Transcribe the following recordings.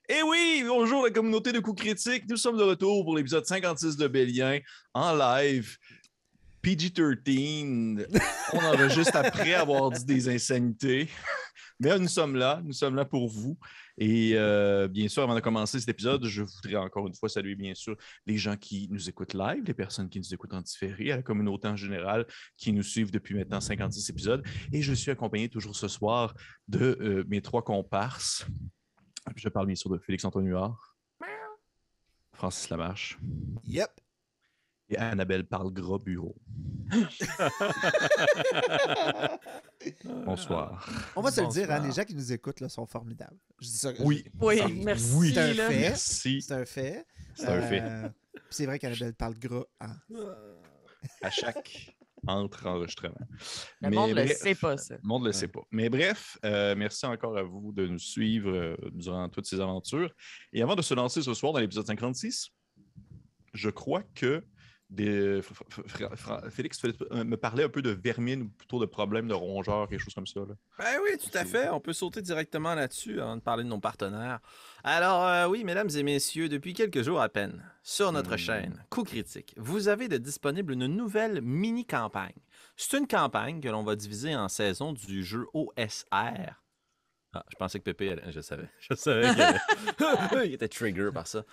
Et oui, bonjour la communauté de coups critiques. Nous sommes de retour pour l'épisode 56 de Bélien en live. PG-13. On enregistre après avoir dit des insanités. Mais nous sommes là pour vous. Et bien sûr, avant de commencer cet épisode, je voudrais encore une fois saluer bien sûr les gens qui nous écoutent live, les personnes qui nous écoutent en différé, à la communauté en général qui nous suivent depuis maintenant 56 épisodes. Et je suis accompagné toujours ce soir de mes trois comparses. Je parle bien sûr de Félix-Antoine Huard, Francis Lamarche Yep. et Annabelle Parle-Gras Bureau. Bonsoir. On va se le dire, hein, les gens qui nous écoutent là, sont formidables. Je dis ça. Oui. Oui, merci. Oui. C'est un fait. Merci. C'est un fait. C'est un fait. Puis c'est vrai qu'Annabelle parle gras. Hein. À chaque enregistrement. Le monde ne le sait pas, ça. Le monde ne le sait pas. Mais bref, merci encore à vous de nous suivre durant toutes ces aventures. Et avant de se lancer ce soir dans l'épisode 56, je crois que Félix me parlait un peu de vermine ou plutôt de problèmes de rongeurs, quelque chose comme ça. Là. Ben oui, tout à fait. On peut sauter directement là-dessus avant de parler de nos partenaires. Alors, oui, mesdames et messieurs, depuis quelques jours à peine, sur notre chaîne Coup Critique, vous avez de disponible une nouvelle mini-campagne. C'est une campagne que l'on va diviser en saisons du jeu OSR. Ah, je pensais que Pépé, je savais qu'il était trigger par ça.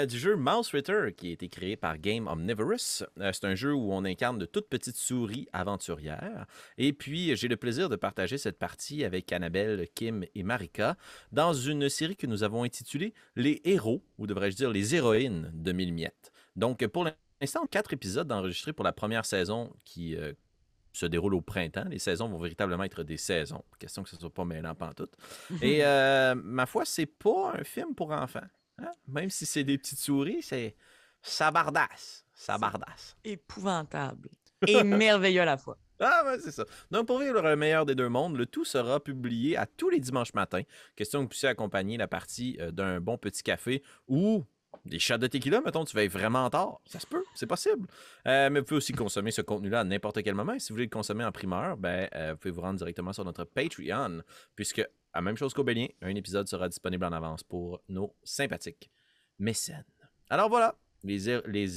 Du jeu Mouse Ritter, qui a été créé par Game Omnivorous. C'est un jeu où on incarne de toutes petites souris aventurières. Et puis, j'ai le plaisir de partager cette partie avec Annabelle, Kim et Marika dans une série que nous avons intitulée Les héros, ou devrais-je dire les héroïnes de Mille Miettes. Donc, pour l'instant, 4 épisodes enregistrés pour la première saison qui se déroule au printemps. Les saisons vont véritablement être des saisons. Question que ce ne soit pas mêlant pantoute. Et ma foi, c'est pas un film pour enfants. Hein? Même si c'est des petites souris, c'est sabardasse. Sabardasse. Épouvantable. Et merveilleux à la fois. Ah ouais, c'est ça. Donc, pour vivre le meilleur des deux mondes, le tout sera publié à tous les dimanches matins. Question que vous puissiez accompagner la partie d'un bon petit café ou des shots de tequila, mettons, tu vas être vraiment tard. Ça se peut, c'est possible. Mais vous pouvez aussi consommer ce contenu-là à n'importe quel moment. Et si vous voulez le consommer en primeur, vous pouvez vous rendre directement sur notre Patreon, puisque, à même chose qu'au Bélien, un épisode sera disponible en avance pour nos sympathiques mécènes. Alors voilà, les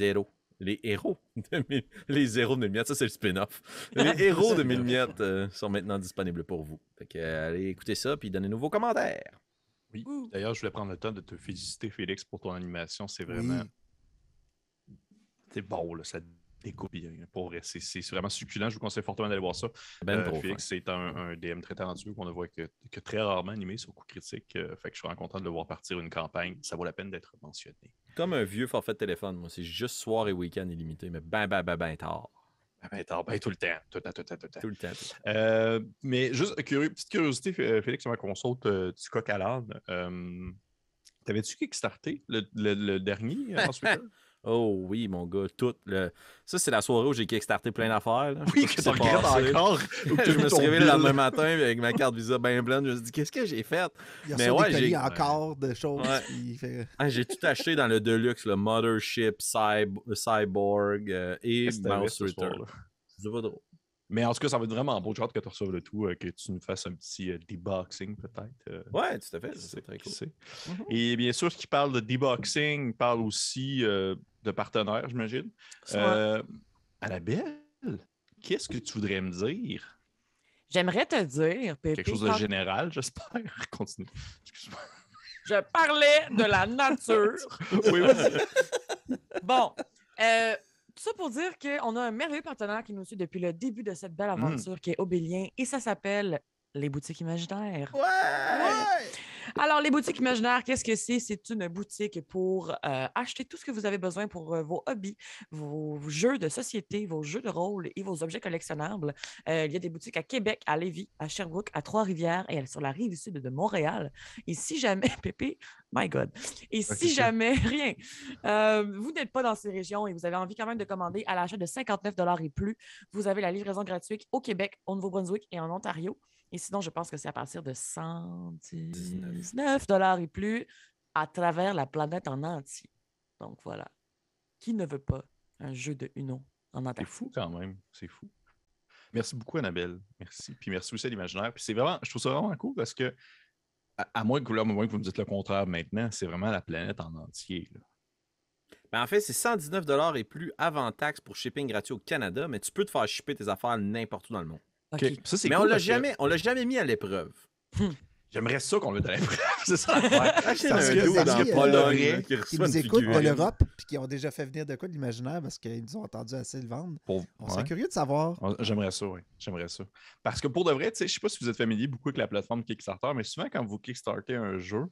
héros les héros de Mille Miettes, ça c'est le spin-off. Les héros de Mille Miettes sont maintenant disponibles pour vous. Fait que, allez écouter ça, puis donnez-nous vos commentaires. Oui. D'ailleurs, je voulais prendre le temps de te féliciter, Félix, pour ton animation. C'est vraiment... Oui. C'est bon, là, ça découpe bien. Pour vrai, c'est vraiment succulent. Je vous conseille fortement d'aller voir ça. Félix, c'est un DM très talentueux qu'on ne voit que très rarement animé sur Coup Critique. Fait que je suis vraiment content de le voir partir une campagne. Ça vaut la peine d'être mentionné. Comme un vieux forfait de téléphone, moi. C'est juste soir et week-end illimité, mais ben tard. Tout le temps. Tout le temps. Mais juste, petite curiosité, Félix, avant qu'on saute du coq à l'âne, t'avais-tu kickstarté le dernier ensuite? Oh oui, mon gars, ça, c'est la soirée où j'ai kickstarté plein d'affaires. Là. Oui, que tu regrettes encore. Je me suis réveillé le lendemain matin avec ma carte Visa bien pleine. Je me suis dit, qu'est-ce que j'ai fait? Il y a des colis encore de choses. Ouais. J'ai tout acheté dans le Deluxe, le Mothership, Cyborg et Mouse Ritter. C'est pas drôle. Mais en tout cas, ça va être vraiment beau. J'ai hâte que tu reçoives le tout, que tu nous fasses un petit deboxing peut-être. Ouais, tout à fait. C'est très cool. Et bien sûr, ce qui parle de deboxing parle aussi de partenaires, j'imagine. Annabelle, qu'est-ce que tu voudrais me dire? J'aimerais te dire, Pépé... Quelque chose de général, j'espère. Continue. Excuse-moi. Je parlais de la nature. Oui, vas-y. Bon, tout ça pour dire qu'on a un merveilleux partenaire qui nous suit depuis le début de cette belle aventure qui est Obélien et ça s'appelle les boutiques imaginaires. Ouais! Alors, les boutiques imaginaires, qu'est-ce que c'est? C'est une boutique pour acheter tout ce que vous avez besoin pour vos hobbies, vos jeux de société, vos jeux de rôle et vos objets collectionnables. Il y a des boutiques à Québec, à Lévis, à Sherbrooke, à Trois-Rivières et sur la rive sud de Montréal. Et si jamais, Pépé, my God, et si jamais, rien, vous n'êtes pas dans ces régions et vous avez envie quand même de commander à l'achat de 59 $ et plus, vous avez la livraison gratuite au Québec, au Nouveau-Brunswick et en Ontario. Et sinon, je pense que c'est à partir de 119 $ et plus à travers la planète en entier. Donc voilà. Qui ne veut pas un jeu de Uno en entier? C'est fou quand même. C'est fou. Merci beaucoup, Annabelle. Merci. Puis merci aussi à l'imaginaire. Puis c'est vraiment, je trouve ça vraiment cool parce que à moins que vous me dites le contraire maintenant, c'est vraiment la planète en entier. Là. Ben, en fait, c'est 119 $ et plus avant taxe pour shipping gratuit au Canada, mais tu peux te faire shipper tes affaires n'importe où dans le monde. OK. OK. Ça, c'est Mais cool on l'a jamais mis à l'épreuve. J'aimerais ça qu'on le donne. C'est ça l'affaire. Achète Parce un que dude des dans amis, Pologne euh, qui Qui reçoit nous une écoutent de figurine. l'Europe puis qui ont déjà fait venir de quoi de l'imaginaire parce qu'ils nous ont entendu assez le vendre. On serait Ouais. curieux de savoir. J'aimerais ça, oui. J'aimerais ça. Parce que pour de vrai, tu sais, je ne sais pas si vous êtes familier beaucoup avec la plateforme Kickstarter, mais souvent, quand vous Kickstartez un jeu,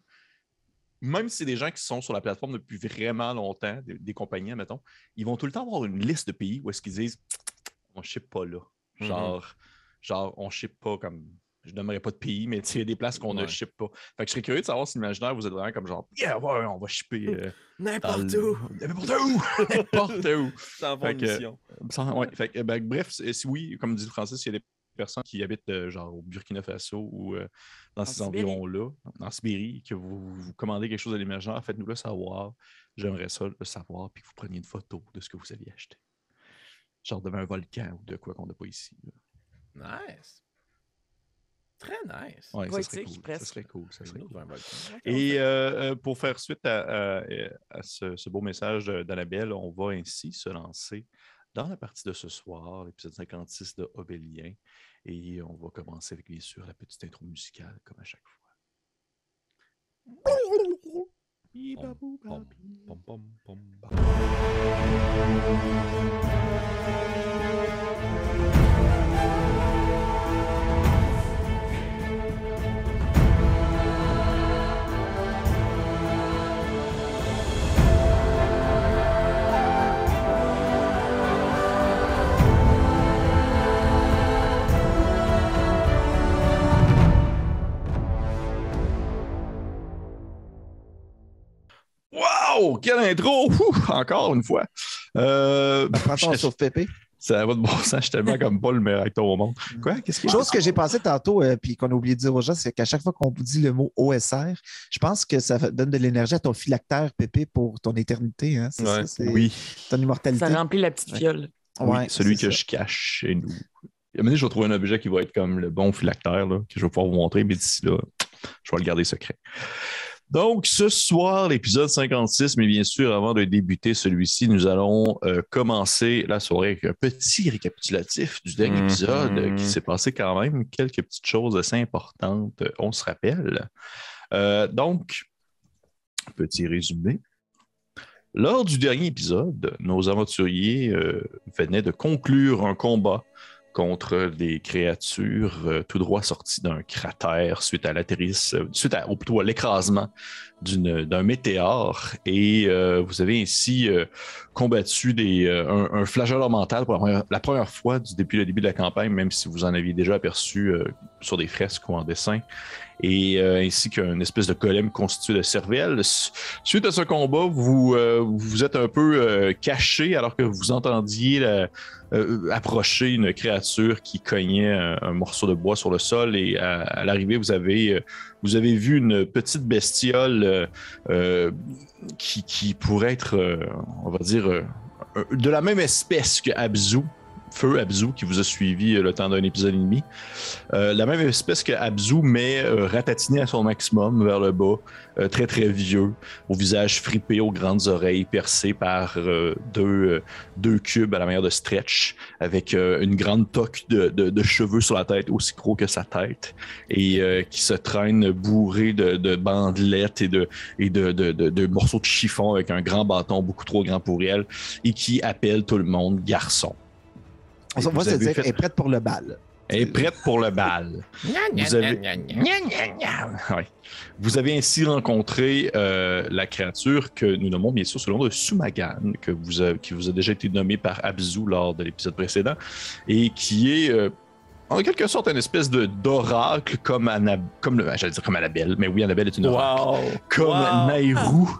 même si c'est des gens qui sont sur la plateforme depuis vraiment longtemps, des compagnies, mettons, ils vont tout le temps avoir une liste de pays où est-ce qu'ils disent on ne ship pas là. Genre, on ne ship pas comme. Je ne nommerai pas de pays, mais il y a des places qu'on ne ship pas. Fait que je serais curieux de savoir si l'imaginaire, vous êtes vraiment comme genre, yeah, ouais, on va shipper. N'importe où. N'importe où. N'importe où. Sans Fait que, mission. ouais, fait que, bref, si oui, comme dit Francis, il y a des personnes qui habitent genre au Burkina Faso ou dans ces Sibérie. environs-là, en Sibérie, que vous commandez quelque chose à l'imaginaire, faites-nous le savoir. J'aimerais ça le savoir, puis que vous preniez une photo de ce que vous aviez acheté. Genre devant un volcan ou de quoi qu'on n'a pas ici. Là. Nice. Très nice. Ouais, ça Poétique, serait cool. presque. Ça serait cool. Ça serait cool. Dans un volcan. Et pour faire suite à ce beau message d'Annabelle, on va ainsi se lancer dans la partie de ce soir, l'épisode 56 de Obélien. Et on va commencer avec, bien sûr, la petite intro musicale, comme à chaque fois. Pom, pom, pom. Wow! Quelle intro! Encore une fois. Prends ton sauve pépé. Ça va de bon sens, je suis tellement comme pas le meilleur acteur au monde. Quoi? Qu'est-ce qu'il y a? Chose que j'ai pensé tantôt, puis qu'on a oublié de dire aux gens, c'est qu'à chaque fois qu'on vous dit le mot OSR, je pense que ça donne de l'énergie à ton phylactère, Pépé, pour ton éternité. Hein? C'est ça, c'est Oui. ton immortalité. Ça remplit la petite fiole. Oui, Ouais, celui c'est que ça. je cache chez nous. À un moment donné, je vais trouver un objet qui va être comme le bon phylactère, là, que je vais pouvoir vous montrer, mais d'ici là, je vais le garder secret. Donc, ce soir, l'épisode 56, mais bien sûr, avant de débuter celui-ci, nous allons commencer la soirée avec un petit récapitulatif du dernier épisode qui s'est passé quand même quelques petites choses assez importantes, on se rappelle. Donc, petit résumé. Lors du dernier épisode, nos aventuriers venaient de conclure un combat contre des créatures tout droit sorties d'un cratère suite à plutôt à l'écrasement d'un météore. Et vous avez ainsi combattu un flagelleur mental pour la première fois depuis le début de la campagne, même si vous en aviez déjà aperçu sur des fresques ou en dessin. Et ainsi qu'une espèce de golem constitué de cervelle. Suite à ce combat, vous êtes un peu caché alors que vous entendiez approcher une créature qui cognait un morceau de bois sur le sol. Et à l'arrivée, vous avez vu une petite bestiole qui pourrait être, on va dire, de la même espèce que Abzu. Feu Abzu, qui vous a suivi le temps d'un épisode et demi. La même espèce que Abzu, mais ratatiné à son maximum vers le bas, très très vieux, au visage fripé, aux grandes oreilles percées par deux cubes à la manière de Stretch, avec une grande toque de cheveux sur la tête, aussi gros que sa tête, et qui se traîne bourré de bandelettes et de morceaux de chiffon avec un grand bâton beaucoup trop grand pour elle, et qui appelle tout le monde garçon. On va se dire, elle est prête pour le bal. Elle est prête pour le bal. Vous avez ainsi rencontré la créature que nous nommons bien sûr sous le nom de Sumagan, qui vous a déjà été nommé par Abzu lors de l'épisode précédent, et qui est en quelque sorte une espèce d'oracle comme j'allais dire comme Annabelle, mais oui, Annabelle est une oracle. Comme Nairou.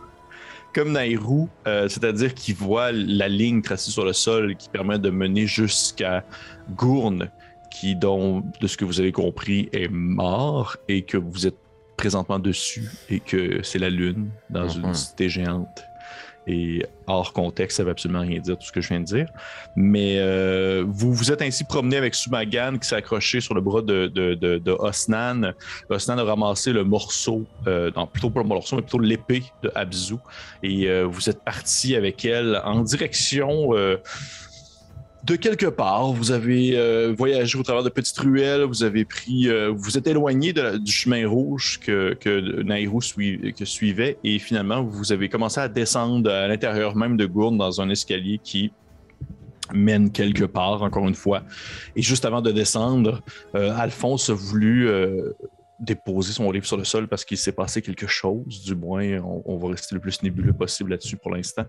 Comme Nairou, c'est-à-dire qu'il voit la ligne tracée sur le sol qui permet de mener jusqu'à Gourne, qui, de ce que vous avez compris, est mort et que vous êtes présentement dessus et que c'est la lune dans une cité géante et hors contexte, ça ne veut absolument rien dire, tout ce que je viens de dire. Mais vous vous êtes ainsi promené avec Sumagan qui s'est accroché sur le bras de Osnan. Osnan a ramassé le morceau, plutôt pas le morceau, mais plutôt l'épée de Abzu. Et vous êtes parti avec elle en direction de quelque part. Vous avez voyagé au travers de petites ruelles, vous avez pris, vous êtes éloigné du chemin rouge que Nairou suivait, et finalement vous avez commencé à descendre à l'intérieur même de Gourne dans un escalier qui mène quelque part, encore une fois. Et juste avant de descendre, Alphonse a voulu déposer son livre sur le sol parce qu'il s'est passé quelque chose, du moins on va rester le plus nébuleux possible là-dessus pour l'instant.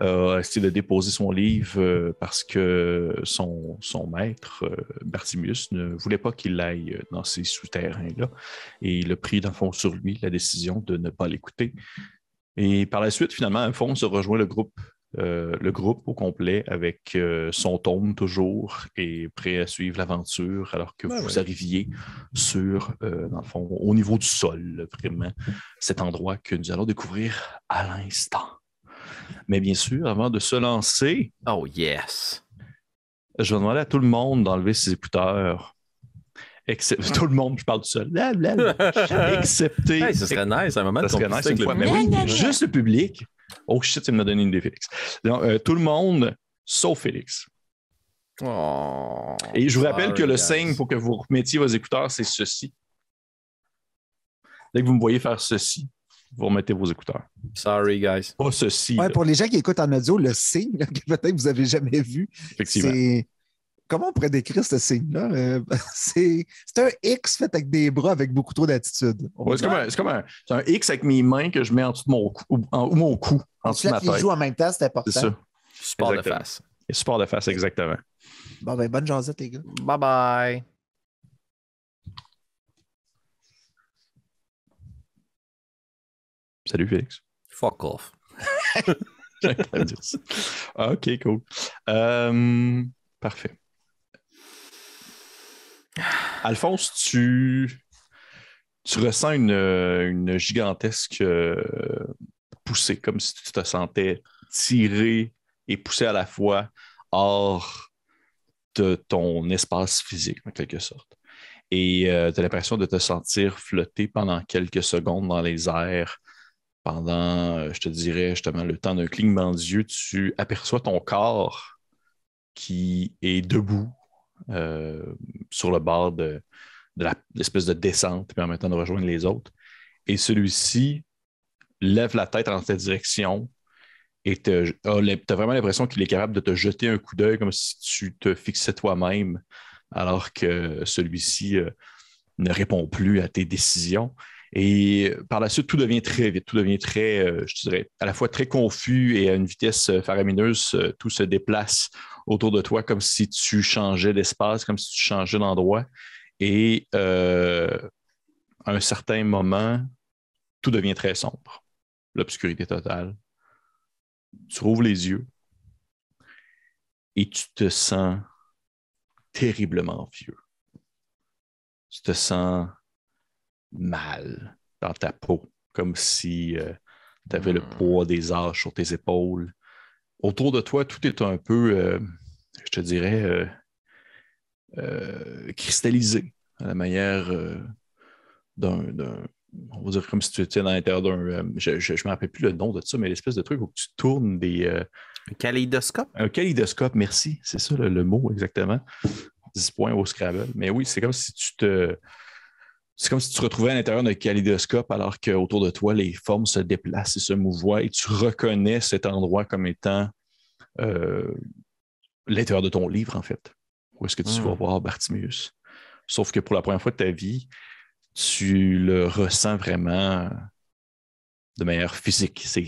Essayer de déposer son livre parce que son maître, Bartimius, ne voulait pas qu'il aille dans ces souterrains-là, et il a pris dans le fond sur lui la décision de ne pas l'écouter. Et par la suite, finalement, Alphonse a rejoint le groupe au complet avec son tome toujours, et prêt à suivre l'aventure alors que vous arriviez sur, dans le fond, au niveau du sol, vraiment, cet endroit que nous allons découvrir à l'instant. Mais bien sûr, avant de se lancer... Oh yes! Je vais demander à tout le monde d'enlever ses écouteurs. Tout le monde, je parle tout seul. Excepté... Hey, ce serait nice, un moment de complicité avec le mais oui, juste le public. Oh shit, il m'a donné une idée, Félix. Donc, tout le monde, sauf Félix. Oh, et je vous rappelle que le signe pour que vous remettiez vos écouteurs, c'est ceci. Dès que vous me voyez faire ceci, vous remettez vos écouteurs. Sorry, guys. Pas ceci. Ouais, pour les gens qui écoutent en audio, le signe là, que peut-être vous n'avez jamais vu, c'est... Comment on pourrait décrire ce signe-là? C'est un X fait avec des bras avec beaucoup trop d'attitude. Ouais, c'est comme un X avec mes mains que je mets en dessous de mon cou, en dessous de ma tête. Les joues en même temps, c'est important. C'est ça. Support de face. Et support de face, exactement. Bon, ben, bonne jasette, les gars. Bye bye. Salut, Félix. Fuck off. J'arrête pas de dire ça. OK, cool. Parfait. Alphonse, tu ressens une gigantesque poussée, comme si tu te sentais tiré et poussé à la fois hors de ton espace physique, en quelque sorte. Et tu as l'impression de te sentir flotter pendant quelques secondes dans les airs. Pendant, je te dirais, justement, le temps d'un clignement d'yeux, tu aperçois ton corps qui est debout sur le bord de l'espèce de descente, puis en même temps de rejoindre les autres. Et celui-ci lève la tête en ta direction et t'as vraiment l'impression qu'il est capable de te jeter un coup d'œil comme si tu te fixais toi-même, alors que celui-ci ne répond plus à tes décisions. Et par la suite, tout devient très vite, tout devient très, je dirais, à la fois très confus et à une vitesse faramineuse. Tout se déplace autour de toi comme si tu changeais d'espace, comme si tu changeais d'endroit. Et à un certain moment, tout devient très sombre. L'obscurité totale. Tu rouvres les yeux et tu te sens terriblement vieux. Tu te sens mal dans ta peau, comme si tu avais le poids des âges sur tes épaules. Autour de toi, tout est un peu, je te dirais, cristallisé à la manière d'un, on va dire comme si tu étais dans l'intérieur d'un, je ne me rappelle plus le nom de ça, mais l'espèce de truc où tu tournes des... un kaléidoscope? Un kaléidoscope, merci, c'est ça le mot exactement. 10 points au Scrabble. Mais oui, c'est comme si tu te retrouvais à l'intérieur d'un kaléidoscope alors qu'autour de toi, les formes se déplacent et se mouvoient et tu reconnais cet endroit comme étant l'intérieur de ton livre, en fait. Où est-ce que tu vas voir Bartimius? Sauf que pour la première fois de ta vie, tu le ressens vraiment de manière physique. C'est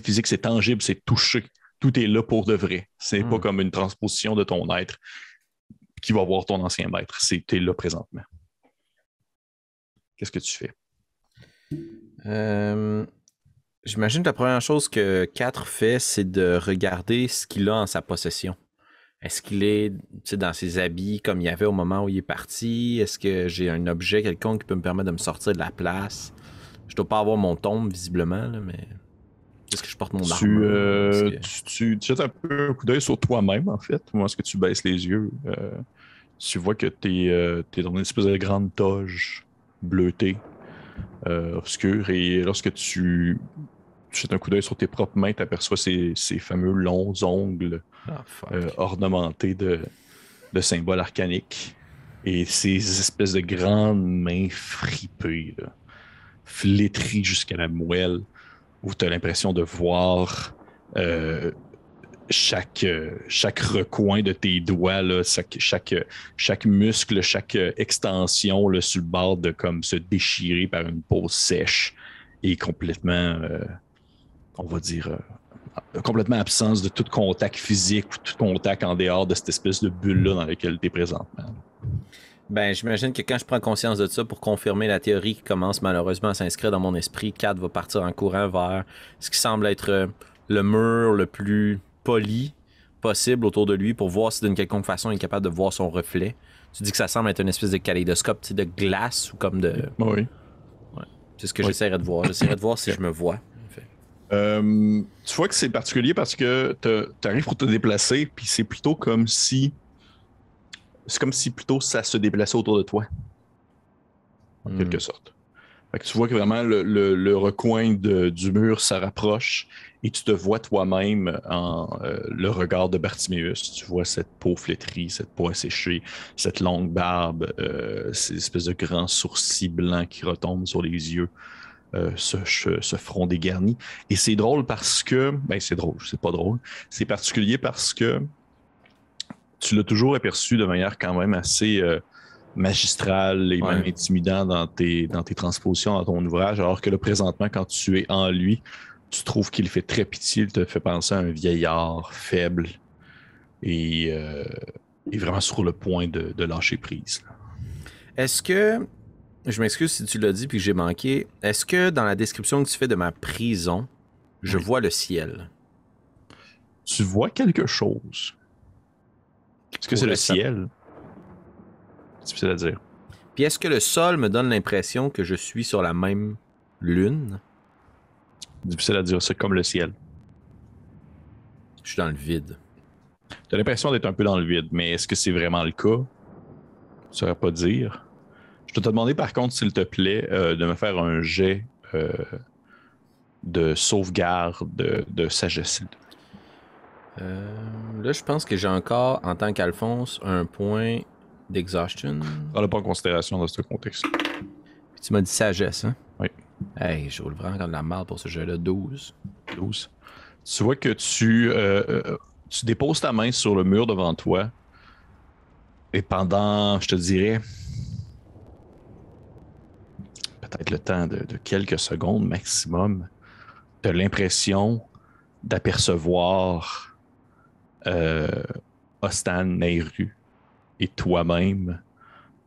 physique, c'est tangible, c'est touché. Tout est là pour de vrai. C'est pas comme une transposition de ton être qui va voir ton ancien maître. T'es là présentement. Qu'est-ce que tu fais? J'imagine que la première chose que 4 fait, c'est de regarder ce qu'il a en sa possession. Est-ce qu'il est dans ses habits comme il y avait au moment où il est parti? Est-ce que j'ai un objet quelconque qui peut me permettre de me sortir de la place? Je dois pas avoir mon tombe, visiblement, là, mais... Est-ce que je porte mon armure? Tu jettes un peu un coup d'œil sur toi-même, en fait. Lorsque tu baisses les yeux, tu vois que tu es dans une espèce de grande toge bleutée, obscure, et lorsque tu jettes un coup d'œil sur tes propres mains, tu aperçois ces fameux longs ongles ornementés de symboles arcaniques, et ces espèces de grandes mains fripées, là, flétries jusqu'à la moelle, où tu as l'impression de voir chaque recoin de tes doigts, là, chaque muscle, chaque extension là, sur le bord de comme se déchirer par une peau sèche et complètement, on va dire, complètement absence de tout contact physique ou tout contact en dehors de cette espèce de bulle-là dans laquelle tu es présentement. Ben, j'imagine que quand je prends conscience de ça, pour confirmer la théorie qui commence malheureusement à s'inscrire dans mon esprit, Kat va partir en courant vers ce qui semble être le mur le plus poli possible autour de lui pour voir si d'une quelconque façon il est capable de voir son reflet. Tu dis que ça semble être une espèce de kaléidoscope, tu sais, de glace ou comme de... Oui. Ouais. C'est ce que j'essaierais de voir. J'essaierais de voir si je me vois. Tu vois que c'est particulier parce que tu arrives pour te déplacer, puis c'est plutôt comme si... C'est comme si plutôt ça se déplaçait autour de toi, en quelque sorte. Fait que tu vois que vraiment le recoin du mur se rapproche et tu te vois toi-même en le regard de Bartiméus. Tu vois cette peau flétrie, cette peau asséchée, cette longue barbe, ces espèces de grands sourcils blancs qui retombent sur les yeux, ce front dégarni. Et c'est drôle parce que... Ben, c'est drôle, c'est pas drôle. C'est particulier parce que tu l'as toujours aperçu de manière quand même assez magistrale et même intimidante dans tes transpositions dans ton ouvrage, alors que là, présentement, quand tu es en lui, tu trouves qu'il fait très pitié, il te fait penser à un vieillard faible et vraiment sur le point de lâcher prise. Est-ce que, je m'excuse si tu l'as dit puis que j'ai manqué, est-ce que dans la description que tu fais de ma prison, je vois le ciel? Tu vois quelque chose. Est-ce que c'est le ciel? C'est difficile à dire. Puis est-ce que le sol me donne l'impression que je suis sur la même lune? Difficile à dire, c'est comme le ciel. Je suis dans le vide. Tu as l'impression d'être un peu dans le vide, mais est-ce que c'est vraiment le cas? Je ne saurais pas dire. Je dois te demander par contre, s'il te plaît, de me faire un jet de sauvegarde de sagesse. Là, je pense que j'ai encore, en tant qu'Alphonse, un point d'exhaustion. Prends-le pas en considération dans ce contexte. Puis tu m'as dit sagesse, hein? Oui. Hey, je roule vraiment comme de la merde pour ce jeu-là. 12. 12. Tu vois que tu déposes ta main sur le mur devant toi et pendant, je te dirais, peut-être le temps de quelques secondes maximum, tu as l'impression d'apercevoir Ostan Nehru et toi-même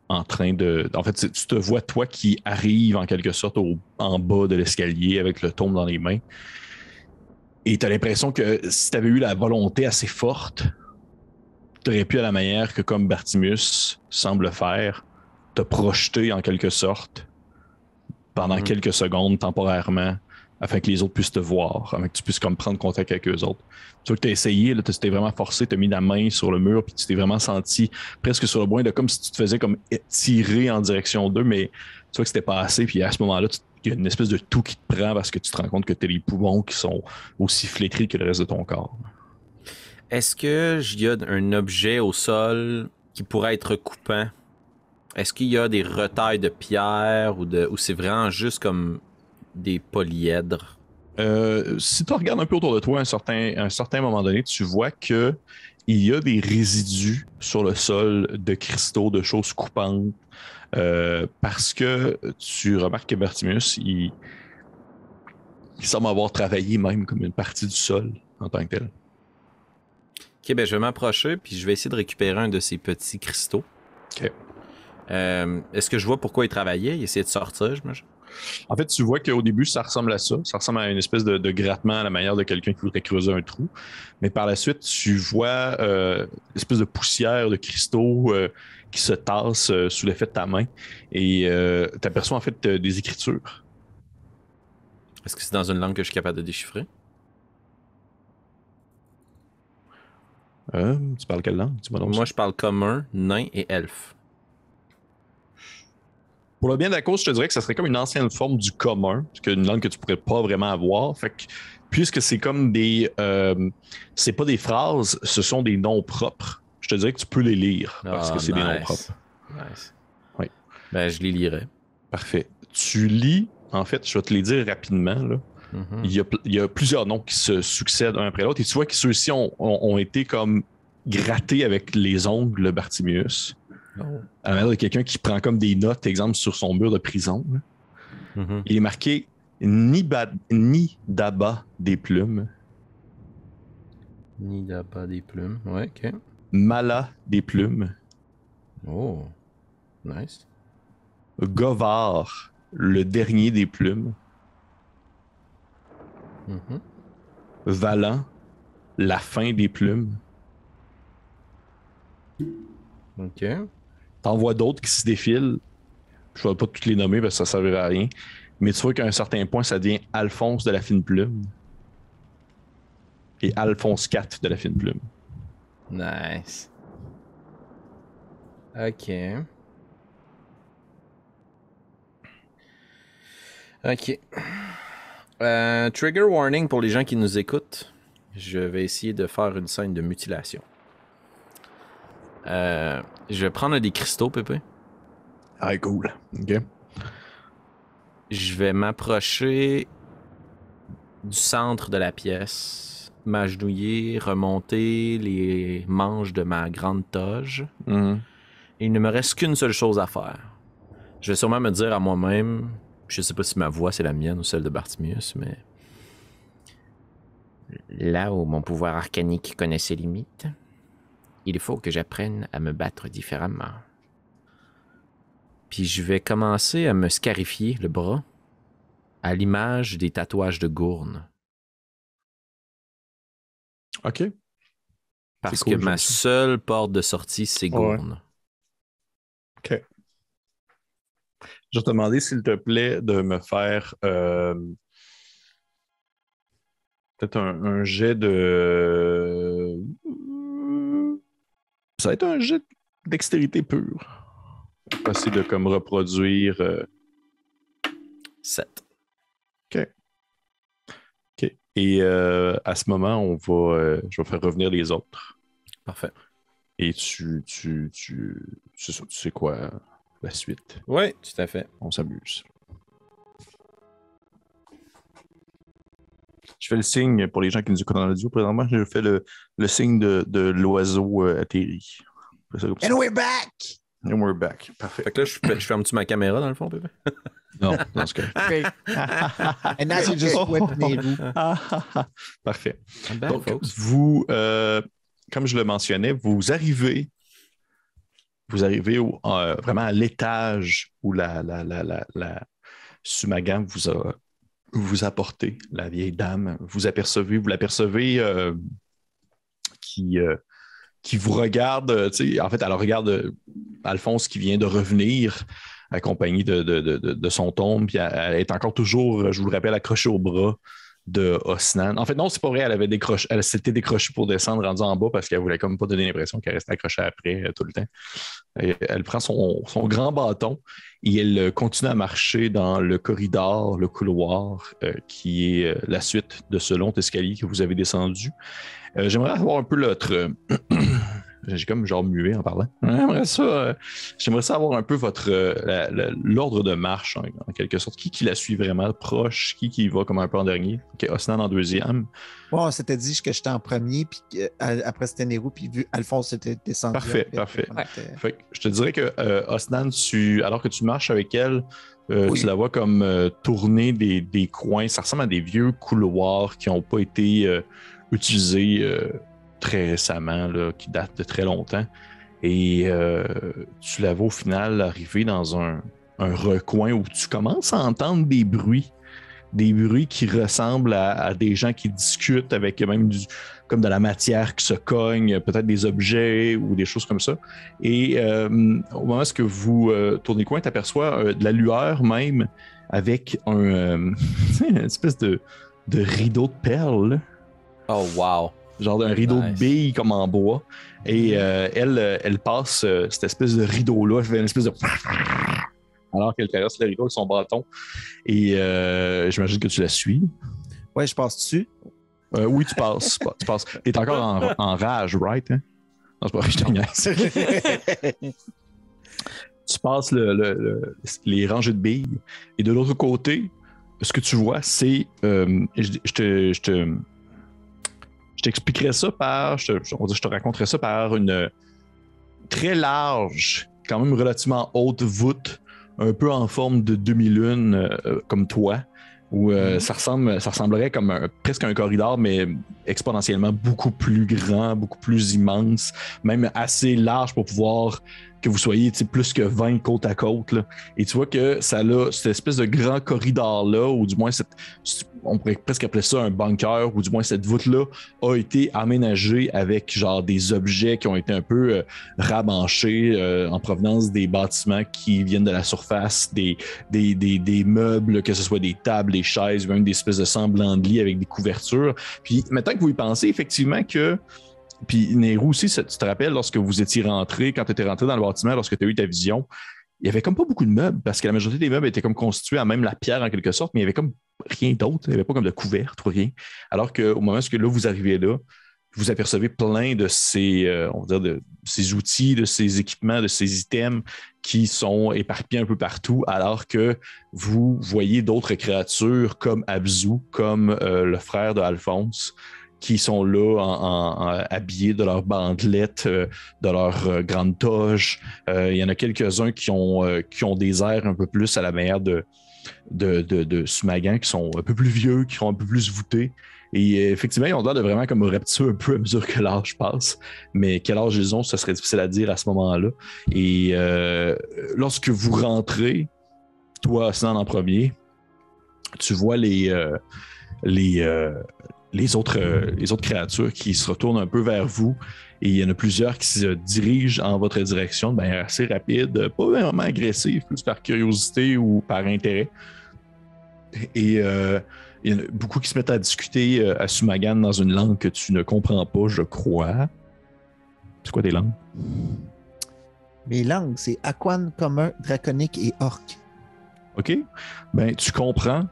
en train de... En fait, tu te vois, toi, qui arrive en quelque sorte en bas de l'escalier avec le tome dans les mains. Et tu as l'impression que si tu avais eu la volonté assez forte, tu aurais pu, à la manière que comme Bartiméus semble faire, te projeter en quelque sorte pendant quelques secondes temporairement afin que les autres puissent te voir, afin que tu puisses comme prendre contact avec eux autres. Tu vois que tu as essayé, tu t'es vraiment forcé, tu as mis la main sur le mur, puis tu t'es vraiment senti presque sur le point de comme si tu te faisais comme tirer en direction d'eux, mais tu vois que c'était pas assez, puis à ce moment-là, il y a une espèce de tout qui te prend parce que tu te rends compte que tu as les poumons qui sont aussi flétris que le reste de ton corps. Est-ce qu'il y a un objet au sol qui pourrait être coupant? Est-ce qu'il y a des retailles de pierre ou c'est vraiment juste comme des polyèdres? Si tu regardes un peu autour de toi à un certain moment donné, tu vois que il y a des résidus sur le sol de cristaux, de choses coupantes, parce que tu remarques que Bartiméus, il semble avoir travaillé même comme une partie du sol en tant que tel. Ok, ben je vais m'approcher puis je vais essayer de récupérer un de ces petits cristaux. Ok. Est-ce que je vois pourquoi il travaillait? Il essayait de sortir, j'imagine. En fait, tu vois qu'au début, ça ressemble à ça. Ça ressemble à une espèce de grattement à la manière de quelqu'un qui voudrait creuser un trou. Mais par la suite, tu vois une espèce de poussière, de cristaux qui se tassent sous l'effet de ta main. Et tu aperçois en fait des écritures. Est-ce que c'est dans une langue que je suis capable de déchiffrer? Tu parles quelle langue? Moi, je parle commun, nain et elfe. Pour le bien de la cause, je te dirais que ça serait comme une ancienne forme du commun, une langue que tu pourrais pas vraiment avoir. Fait que, puisque c'est comme des... c'est pas des phrases, ce sont des noms propres. Je te dirais que tu peux les lire parce que c'est des noms propres. Nice. Oui. Ben, je les lirai. Parfait. Tu lis, en fait, je vais te les dire rapidement, là. Mm-hmm. Il y a plusieurs noms qui se succèdent un après l'autre. Et tu vois que ceux-ci ont été comme grattés avec les ongles, le Bartimius. Oh. À la manière de quelqu'un qui prend comme des notes, exemple, sur son mur de prison. Mm-hmm. Il est marqué Nidaba des plumes. Nidaba des plumes. Ouais, ok. Mala des plumes. Oh. Nice. Govar, le dernier des plumes. Mm-hmm. Valant, la fin des plumes. Ok. T'en vois d'autres qui se défilent. Je ne vais pas toutes les nommer parce que ça ne servirait à rien. Mais tu vois qu'à un certain point, ça devient Alphonse de la fine plume. Et Alphonse IV de la fine plume. Nice. Ok. Ok. Trigger warning pour les gens qui nous écoutent. Je vais essayer de faire une scène de mutilation. Je vais prendre des cristaux, Pépé. Ah, cool. OK. Je vais m'approcher du centre de la pièce, m'agenouiller, remonter les manches de ma grande toge. Mm-hmm. Et il ne me reste qu'une seule chose à faire. Je vais sûrement me dire à moi-même, je sais pas si ma voix c'est la mienne ou celle de Bartimius, mais là où mon pouvoir arcanique connaît ses limites, il faut que j'apprenne à me battre différemment. Puis je vais commencer à me scarifier le bras à l'image des tatouages de Gourne. OK. Parce cool, que ma seule porte de sortie, c'est Gourne. OK. Je vais te demander, s'il te plaît, de me faire peut-être un jet de... Ça va être un jet de dextérité pure. On va essayer de comme reproduire... 7. OK. OK. Et à ce moment, je vais faire revenir les autres. Parfait. Et tu sais quoi, la suite. Oui, tout à fait. On s'amuse. Je fais le signe, pour les gens qui nous écoutent dans l'audio, présentement, je fais le signe de l'oiseau atterri. And we're back! And we're back. Parfait. Fait que là, je ferme-tu ma caméra dans le fond, Pépé? Non, dans ce cas. And now you just whip mes roues. Parfait. Back, donc, folks. vous, comme je le mentionnais, vous arrivez vraiment à l'étage où la Sumagan vous a porté, la vieille dame. Vous l'apercevez qui vous regarde. En fait, elle regarde Alphonse qui vient de revenir accompagné de son tombe. Puis elle est encore toujours, je vous le rappelle, accrochée au bras de Osnan. En fait, non, c'est pas vrai. Elle s'était décrochée pour descendre rendue en bas parce qu'elle voulait comme pas donner l'impression qu'elle restait accrochée après tout le temps. Et elle prend son grand bâton et elle continue à marcher dans le corridor, le couloir qui est la suite de ce long escalier que vous avez descendu. J'aimerais avoir un peu l'autre... J'ai comme genre muet en parlant. J'aimerais ça avoir un peu l'ordre de marche, en quelque sorte. Qui la suit vraiment proche? Qui va comme un peu en dernier? OK, Osnan en deuxième. Bon, on s'était dit que j'étais en premier, puis après c'était Nero, puis vu Alphonse était descendu. Parfait. Fait que je te dirais que Osnan, alors que tu marches avec elle, tu la vois comme tourner des coins. Ça ressemble à des vieux couloirs qui n'ont pas été utilisés très récemment, là, qui datent de très longtemps. Et tu la vois au final arriver dans un recoin où tu commences à entendre des bruits qui ressemblent à des gens qui discutent avec même comme de la matière qui se cogne, peut-être des objets ou des choses comme ça. Et au moment où vous tournez le coin, tu aperçois de la lueur même avec une espèce de rideau de perles. Oh, wow! genre d'un rideau de billes comme en bois. Et elle passe cette espèce de rideau-là, elle fait une espèce de... alors qu'elle traverse le rideau avec son bâton. Et j'imagine que tu la suis. Ouais, je passe dessus. Oui, tu passes. Tu es encore en rage, right? Hein? Non, c'est pas vrai, je te niaise. Tu passes les rangées de billes. Et de l'autre côté, ce que tu vois, c'est... je t'expliquerais ça par... je te raconterais ça par une très large, quand même relativement haute voûte, un peu en forme de demi-lune, comme toi, où ça ressemblerait comme presque un corridor, mais exponentiellement beaucoup plus grand, beaucoup plus immense, même assez large pour pouvoir que vous soyez plus que 20 côte à côte. Là. Et tu vois que ça a cette espèce de grand corridor-là, ou du moins on pourrait presque appeler ça un bunker, ou du moins cette voûte-là a été aménagée avec genre des objets qui ont été un peu rabanchés en provenance des bâtiments qui viennent de la surface, des meubles, que ce soit des tables, des chaises, même des espèces de semblants de lits avec des couvertures. Puis maintenant que vous y pensez, effectivement que puis Nehru aussi, tu te rappelles, lorsque vous étiez rentré, quand tu étais rentré dans le bâtiment, lorsque tu as eu ta vision, il n'y avait comme pas beaucoup de meubles, parce que la majorité des meubles étaient comme constitués à même la pierre en quelque sorte, mais il n'y avait comme rien d'autre, il n'y avait pas comme de couvercle ou rien. Alors qu'au moment où là, vous arrivez là, vous apercevez plein de ces, on va dire, de ces outils, de ces équipements, de ces items qui sont éparpillés un peu partout, alors que vous voyez d'autres créatures comme Abzu, comme le frère de Alphonse, qui sont là habillés de leurs bandelettes, de leurs grandes toges. Il y en a quelques-uns qui ont des airs un peu plus à la manière de Sumagan, qui sont un peu plus vieux, qui sont un peu plus voûtés. Et effectivement, ils ont l'air de vraiment comme reptiles un peu à mesure que l'âge passe. Mais quel âge ils ont, ça serait difficile à dire à ce moment-là. Et lorsque vous rentrez, toi, Sinan en premier, tu vois les autres créatures qui se retournent un peu vers vous, et il y en a plusieurs qui se dirigent en votre direction de manière assez rapide, pas vraiment agressive, plus par curiosité ou par intérêt. Et il y en a beaucoup qui se mettent à discuter à Sumagan dans une langue que tu ne comprends pas, je crois. C'est quoi tes langues? Mes langues, c'est Aquan, commun, draconique et orc. OK. Ben, tu comprends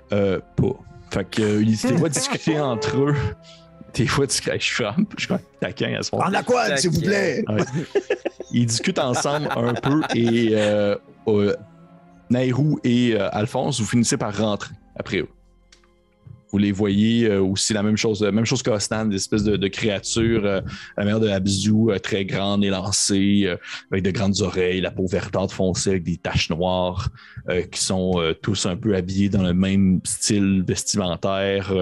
pas. Fait qu'ils se voient discuter entre eux. Des fois, je suis taquin à ce moment. En Aquan, s'il vous plaît! Ouais. Ils discutent ensemble un peu et Nehru et Alphonse, vous finissez par rentrer après eux. Vous les voyez aussi la même chose qu'Ostan, des espèces de créatures, la mère de Abzu, très grande, élancée, avec de grandes oreilles, la peau verdâtre foncée avec des taches noires, qui sont tous un peu habillés dans le même style vestimentaire,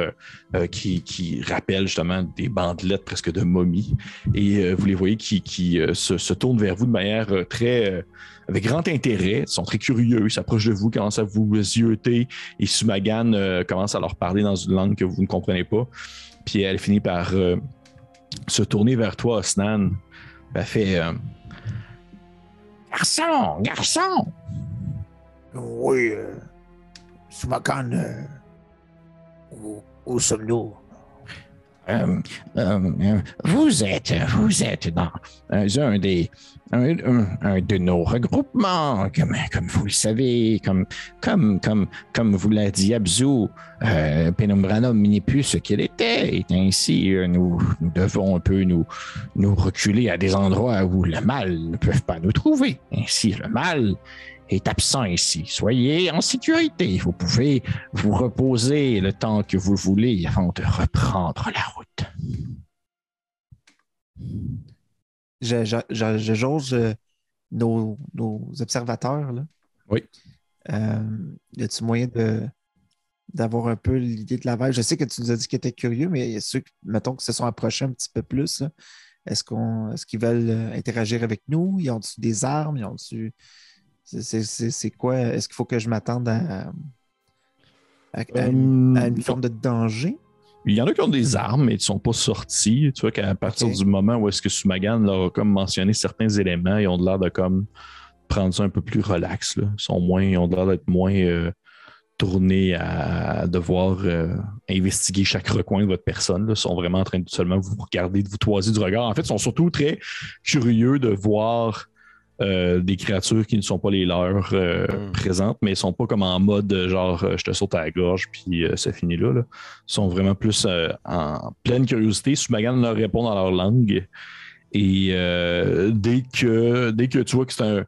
qui rappellent justement des bandelettes presque de momies. Et vous les voyez qui se tournent vers vous de manière très... avec grand intérêt, ils sont très curieux, ils s'approchent de vous, commencent à vous zioter, et Sumagan commence à leur parler dans une langue que vous ne comprenez pas. Puis elle finit par se tourner vers toi, Osnan. Elle fait Garçon! Oui, Sumagan, où sommes-nous? Vous êtes dans un de nos regroupements, comme vous le savez, comme vous l'a dit Abzu, Penumbranum n'est plus ce qu'il était, et ainsi nous devons un peu nous reculer à des endroits où le mal ne peut pas nous trouver. Ainsi, le mal est absent ici. Soyez en sécurité. Vous pouvez vous reposer le temps que vous voulez avant de reprendre la route. Je jauge nos observateurs. Là. Oui. Y a-t-il moyen d'avoir un peu l'idée de la veille? Je sais que tu nous as dit qu'ils étaient curieux, mais ceux, mettons, qui se sont approchés un petit peu plus, là, est-ce qu'ils veulent interagir avec nous? Ils ont-tu des armes? Ils ont-tu... C'est quoi? Est-ce qu'il faut que je m'attende à une forme de danger? Il y en a qui ont des armes, mais ils ne sont pas sortis. Tu vois qu'à partir du moment où est-ce que Sumagan leur a comme mentionné certains éléments, ils ont l'air de comme prendre ça un peu plus relax. Là. Ils ont l'air d'être moins tourner à devoir investiguer chaque recoin de votre personne. Là. Ils sont vraiment en train de seulement vous regarder, de vous toiser du regard. En fait, ils sont surtout très curieux de voir des créatures qui ne sont pas les leurs présentes, mais ils ne sont pas comme en mode genre je te saute à la gorge puis c'est fini là. Ils sont vraiment plus en pleine curiosité. Sumagan leur répond dans leur langue. Et dès que tu vois que c'est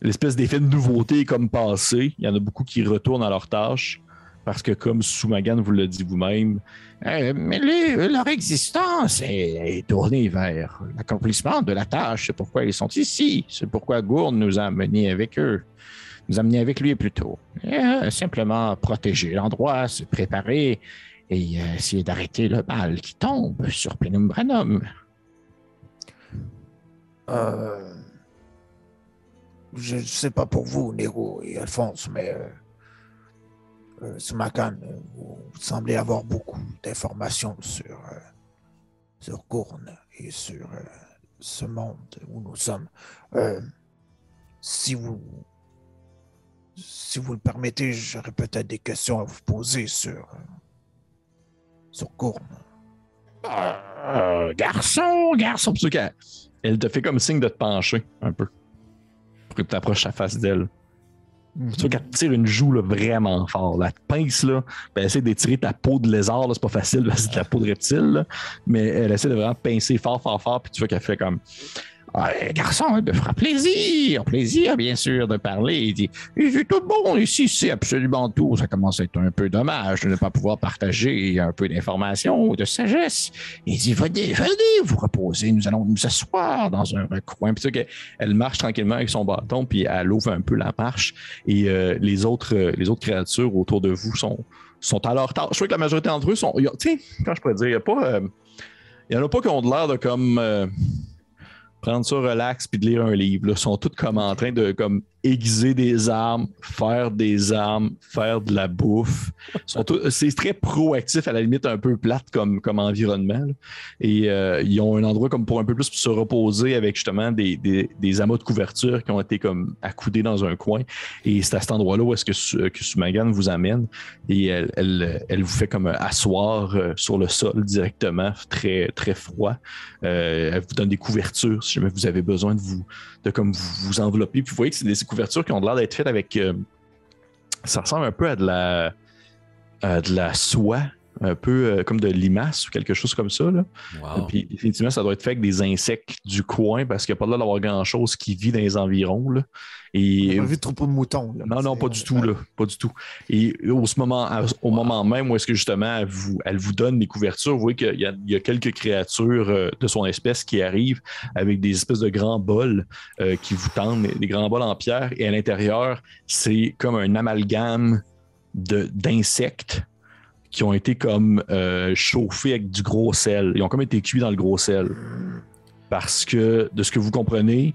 l'espèce d'effet de nouveauté est comme passé, il y en a beaucoup qui retournent à leur tâche parce que, comme Sumagan vous l'a dit vous-même, mais leur existence est tournée vers l'accomplissement de la tâche. C'est pourquoi ils sont ici. C'est pourquoi Gourn nous a amenés avec eux. Nous a amenés avec lui plutôt. Simplement protéger l'endroit, se préparer et essayer d'arrêter le mal qui tombe sur Penumbranum. Je ne sais pas pour vous, Nero et Alphonse, mais Sumagan, vous semblez avoir beaucoup d'informations sur Gourn et sur ce monde où nous sommes. Si vous le permettez, j'aurais peut-être des questions à vous poser sur Gourn. Garçon! Surtout qu'elle te fait comme signe de te pencher un peu pour que tu t'approches la face d'elle. Tu vois qu'elle te tire une joue là, vraiment fort. La pince, là, elle essaie d'étirer ta peau de lézard. Là, c'est pas facile, là, c'est de la peau de reptile. Là, mais elle essaie de vraiment pincer fort. Puis tu vois qu'elle fait comme... Garçon, il me fera plaisir, bien sûr, de parler. Il dit, c'est tout bon ici, c'est absolument tout. Ça commence à être un peu dommage de ne pas pouvoir partager un peu d'informations ou de sagesse. Il dit, venez, vous reposer, nous allons nous asseoir dans un recoin. Puis tu sais qu'elle marche tranquillement avec son bâton, puis elle ouvre un peu la marche. Et les autres créatures autour de vous sont à leur tâche. Je crois que la majorité d'entre eux sont... Tu sais, quand je pourrais dire, il y en a pas qui ont de l'air de comme... prendre ça relax puis de lire un livre. Là. Ils sont tous comme en train de comme aiguiser des armes, faire de la bouffe. C'est très proactif, à la limite un peu plate comme environnement. Là. Et ils ont un endroit comme pour un peu plus se reposer avec justement des amas de couverture qui ont été comme accoudés dans un coin. Et c'est à cet endroit-là où est-ce que Sumagan vous amène. Et elle vous fait comme asseoir sur le sol directement, très, très froid. Elle vous donne des couvertures si jamais vous avez besoin de comme vous envelopper. Puis vous voyez que c'est des couvertures qui ont l'air d'être faites avec... ça ressemble un peu à de la soie, un peu comme de limace ou quelque chose comme ça. Là. Wow. Puis définitivement, ça doit être fait avec des insectes du coin parce qu'il n'y a pas l'air d'avoir grand-chose qui vit dans les environs. Là. Et... On a vu trop de moutons. Là, non, pas du tout. Là, pas du tout. Et au moment même où est-ce que justement elle vous donne des couvertures, vous voyez qu'il y a quelques créatures de son espèce qui arrivent avec des espèces de grands bols qui vous tendent, des grands bols en pierre. Et à l'intérieur, c'est comme un amalgame d'insectes qui ont été comme chauffés avec du gros sel. Ils ont comme été cuits dans le gros sel. Parce que, de ce que vous comprenez,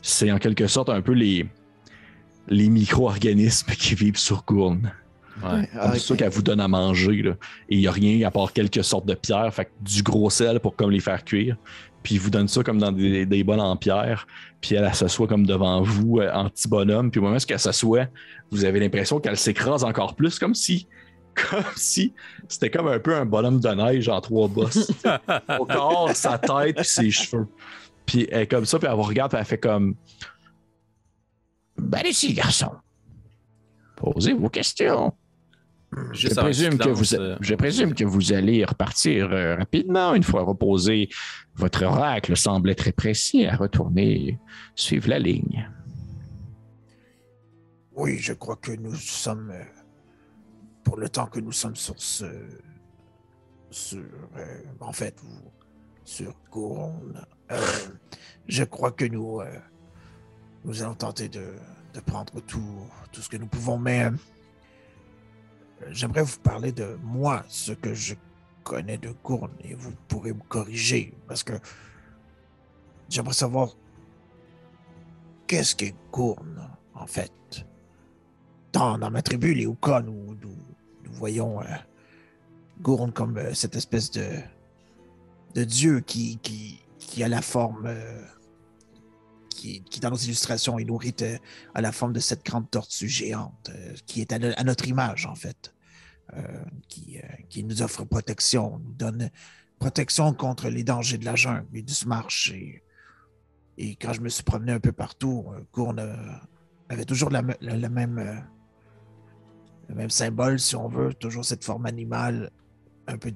c'est en quelque sorte un peu les micro-organismes qui vivent sur Gourn. Ouais. C'est ça qu'elle vous donne à manger. Là. Et il n'y a rien à part quelques sortes de pierres, fait que du gros sel pour comme les faire cuire. Puis il vous donne ça comme dans des bols en pierre. Puis elle s'assoit comme devant vous en petit bonhomme. Puis au moment où elle s'assoit, vous avez l'impression qu'elle s'écrase encore plus, comme si c'était comme un peu un bonhomme de neige en 3 bosses. Au corps, sa tête puis ses cheveux. Puis elle est comme ça, puis elle vous regarde, puis elle fait comme... Ben allez-y, garçon. Posez vos questions. Je présume que vous allez repartir rapidement une fois reposé. Votre oracle semble très précis à retourner suivre la ligne. Oui, je crois que nous sommes... pour le temps que nous sommes sur Gourn, je crois que nous allons tenter de prendre tout ce que nous pouvons, mais j'aimerais vous parler de moi, ce que je connais de Gourn, et vous pourrez me corriger, parce que j'aimerais savoir qu'est-ce qu'est Gourn, en fait. Dans ma tribu, les Ukon, où nous voyons Gourn comme cette espèce de dieu qui a la forme qui dans nos illustrations est nourrie à la forme de cette grande tortue géante qui est à notre image, en fait, qui nous offre protection, nous donne protection contre les dangers de la jungle et du marche. Et quand je me suis promené un peu partout, Gourne avait toujours le même symbole, si on veut, toujours cette forme animale, un peu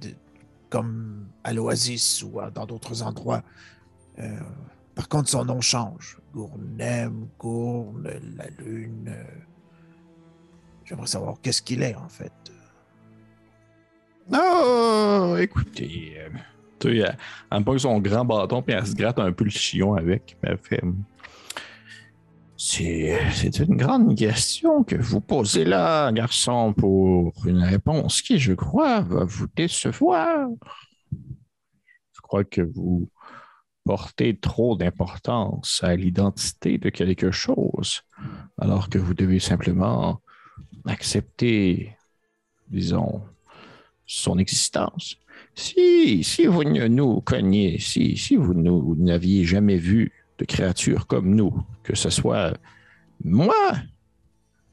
comme à l'Oasis ou dans d'autres endroits. Par contre, son nom change. Gournem, Gourne, la lune. J'aimerais savoir qu'est-ce qu'il est, en fait. Oh, écoutez, tu sais, elle me pogne son grand bâton puis elle se gratte un peu le chignon avec. Elle fait, c'est une grande question que vous posez là, garçon, pour une réponse qui, je crois, va vous décevoir. Je crois que vous portez trop d'importance à l'identité de quelque chose, alors que vous devez simplement accepter, disons, son existence. Si vous ne nous cogniez, si vous n'aviez jamais vu de créatures comme nous, que ce soit moi,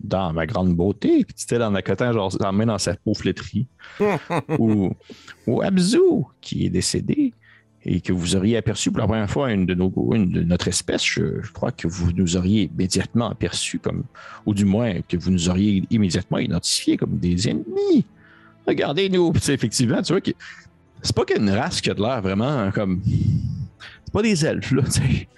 dans ma grande beauté, puis tu sais, en accotant genre la main dans sa peau flétrie, ou Abzu, qui est décédé, et que vous auriez aperçu pour la première fois une de notre espèce, je crois que vous nous auriez immédiatement aperçus comme, ou du moins que vous nous auriez immédiatement identifiés comme des ennemis. Regardez-nous, puis effectivement, tu vois que c'est pas qu'une race qui a de l'air vraiment comme, c'est pas des elfes là, tu sais.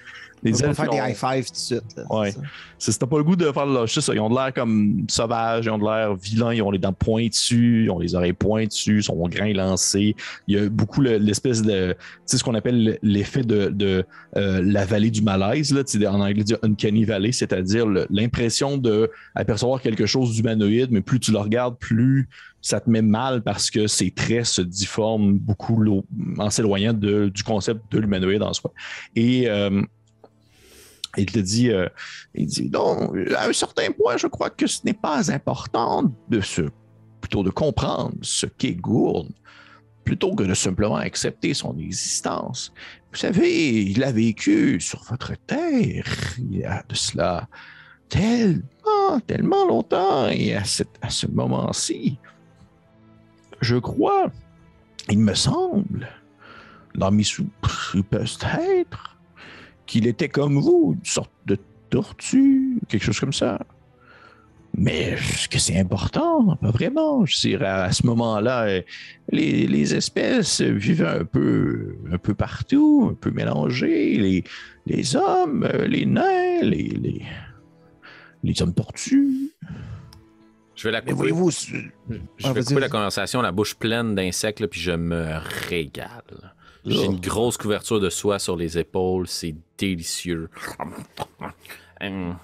On va faire des high fives tout de suite. Là, ouais. Si t'as pas le goût de faire de lâcher ça, ils ont de l'air comme sauvages, ils ont de l'air vilains, ils ont les dents pointues, ils ont les oreilles pointues, ils sont grains lancés. Il y a beaucoup l'espèce de, tu sais, ce qu'on appelle l'effet de la vallée du malaise, là, en anglais, du uncanny valley, c'est-à-dire l'impression de apercevoir quelque chose d'humanoïde, mais plus tu le regardes, plus ça te met mal parce que ses traits se difforment beaucoup en s'éloignant du concept de l'humanoïde en soi. Et il te dit, non, à un certain point, je crois que ce n'est pas important plutôt de comprendre ce qu'est Gourne, plutôt que de simplement accepter son existence. Vous savez, il a vécu sur votre terre il y a de cela tellement longtemps, et à ce moment-ci, je crois, il me semble, dans mes soupes, peut-être, qu'il était comme vous, une sorte de tortue, quelque chose comme ça. Mais est-ce que c'est important? Pas vraiment. Je dirais, à ce moment-là, les espèces vivaient un peu partout, un peu mélangées. Les hommes, les nains, les hommes tortues. Je vais la couper. Mais voyez-vous... Je vais couper la conversation, la bouche pleine d'insectes, là, puis je me régale. J'ai une grosse couverture de soie sur les épaules, c'est délicieux. Vous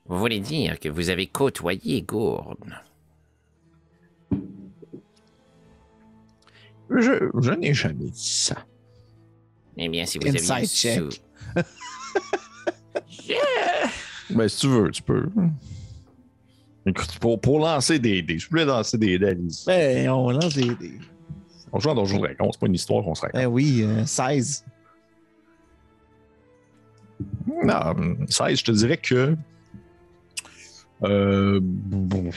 voulez dire que vous avez côtoyé Gourne? Je n'ai jamais dit ça. Eh bien, si vous aviez Inside check. Ben, si tu veux, tu peux. Écoute, pour lancer je voulais lancer des dés. Ben, on lance des... On joue dans Donjon Dragon, c'est pas une histoire qu'on se raconte. Ben oui, 16. Non, 16, je te dirais que... bon.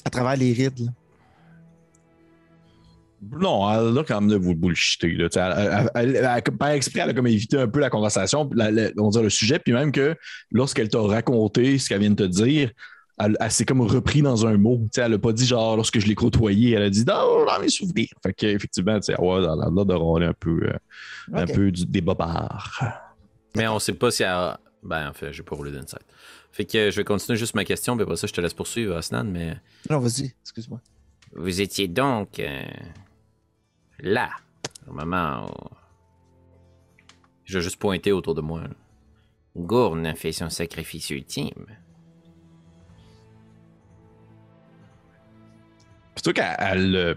À travers les rides, là. Non, elle a quand même de vous bullshiter. Là. Elle, par exprès, elle a comme évité un peu la conversation, on va dire le sujet, puis même que lorsqu'elle t'a raconté ce qu'elle vient de te dire, elle s'est comme repris dans un mot. Elle n'a pas dit genre lorsque je l'ai côtoyé, elle a dit dans mes souvenirs. Fait qu'effectivement, elle a l'air de rôler un peu des bobards. Mais on sait pas si elle... Ben, en fait, j'ai pas roulé d'insight. Fait que je vais continuer juste ma question, puis après ça, je te laisse poursuivre, Asnan, mais... Non, vas-y, excuse-moi. Vous étiez donc là, au moment où... Je vais juste pointer autour de moi. Là. Gourne a fait son sacrifice ultime. Plutôt qu'elle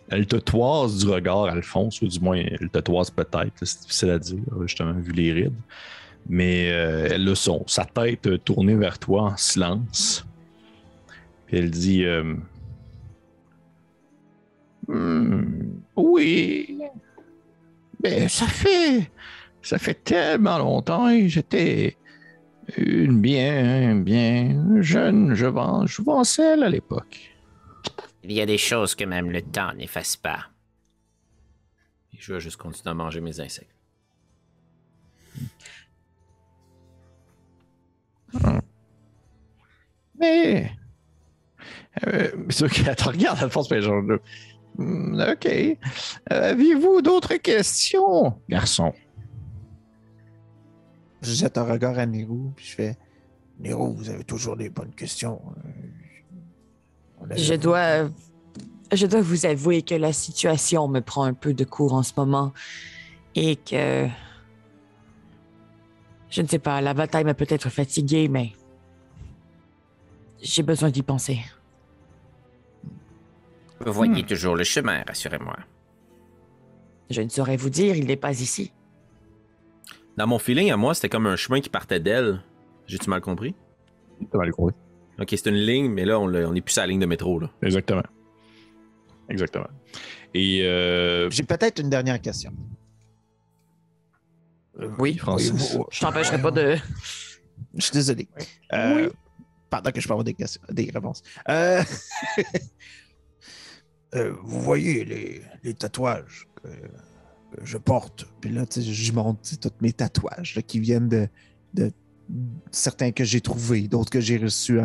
te toise du regard, Alphonse, ou du moins, elle te toise peut-être, c'est difficile à dire, justement, vu les rides. Mais elle a sa tête tournée vers toi en silence. Puis elle dit oui, mais ça fait Ça fait tellement longtemps et j'étais bien jeune, je pensais à l'époque. Il y a des choses que même le temps n'efface pas. Et je vais juste continuer à manger mes insectes. Mais c'est sûr qu'elle te regarde, Alphonse, mais genre, OK. Avez-vous d'autres questions, garçon? Je jette un regard à Nero, puis je fais Nero, vous avez toujours des bonnes questions. Je dois vous avouer que la situation me prend un peu de court en ce moment et que je ne sais pas, la bataille m'a peut-être fatiguée, mais j'ai besoin d'y penser. Vous voyez toujours le chemin, rassurez-moi. Je ne saurais vous dire, il n'est pas ici. Dans mon feeling, à moi, c'était comme un chemin qui partait d'elle. J'ai-tu mal compris? T'as mal compris. Ok, c'est une ligne, mais là, on est plus à la ligne de métro, là. Exactement. Et j'ai peut-être une dernière question. Oui, Francis. je t'empêcherai pas de... Je suis désolé. Oui. Pendant que je peux avoir des réponses. Vous voyez les tatouages que je porte. Puis là, tu sais, je montre tous mes tatouages là, qui viennent de certains que j'ai trouvés, d'autres que j'ai reçus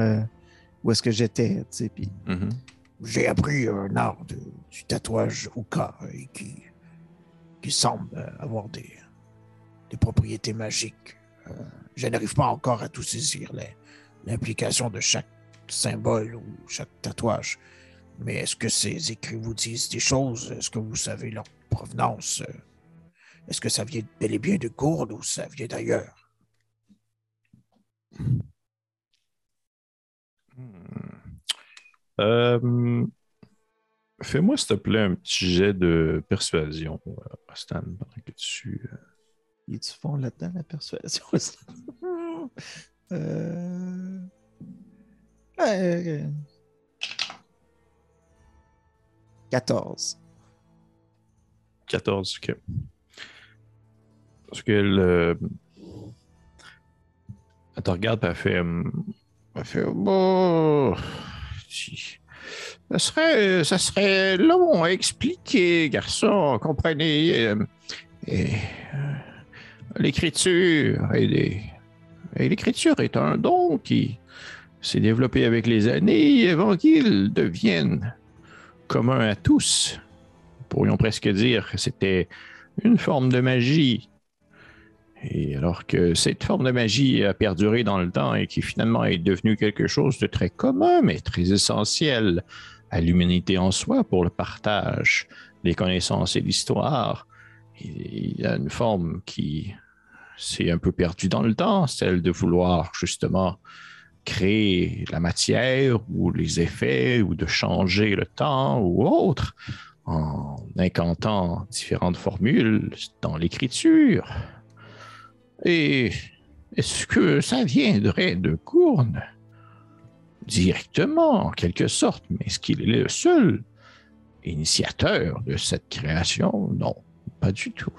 où est-ce que j'étais. Tu sais, puis j'ai appris un art du tatouage Uka et qui semble avoir des propriétés magiques. Je n'arrive pas encore à tout saisir l'implication de chaque symbole ou chaque tatouage. Mais est-ce que ces écrits vous disent des choses? Est-ce que vous savez leur provenance? Est-ce que ça vient bel et bien de Gourde ou ça vient d'ailleurs? Fais-moi, s'il te plaît, un petit jet de persuasion, Stan, pendant que tu... Et tu fonds là-dedans, la persuasion? 14. 14, OK. Parce que elle te regarde et elle fait bon, ça serait long à expliquer, garçon, comprenez. L'écriture l'écriture est un don qui s'est développé avec les années avant qu'il devienne commun à tous. Nous pourrions presque dire que c'était une forme de magie. Et alors que cette forme de magie a perduré dans le temps et qui finalement est devenue quelque chose de très commun, mais très essentiel à l'humanité en soi pour le partage des connaissances et l'histoire, il y a une forme qui s'est un peu perdue dans le temps, celle de vouloir justement créer la matière ou les effets ou de changer le temps ou autre en incantant différentes formules dans l'écriture. Et est-ce que ça viendrait de Gourne? Directement, en quelque sorte, mais est-ce qu'il est le seul initiateur de cette création? Non, pas du tout.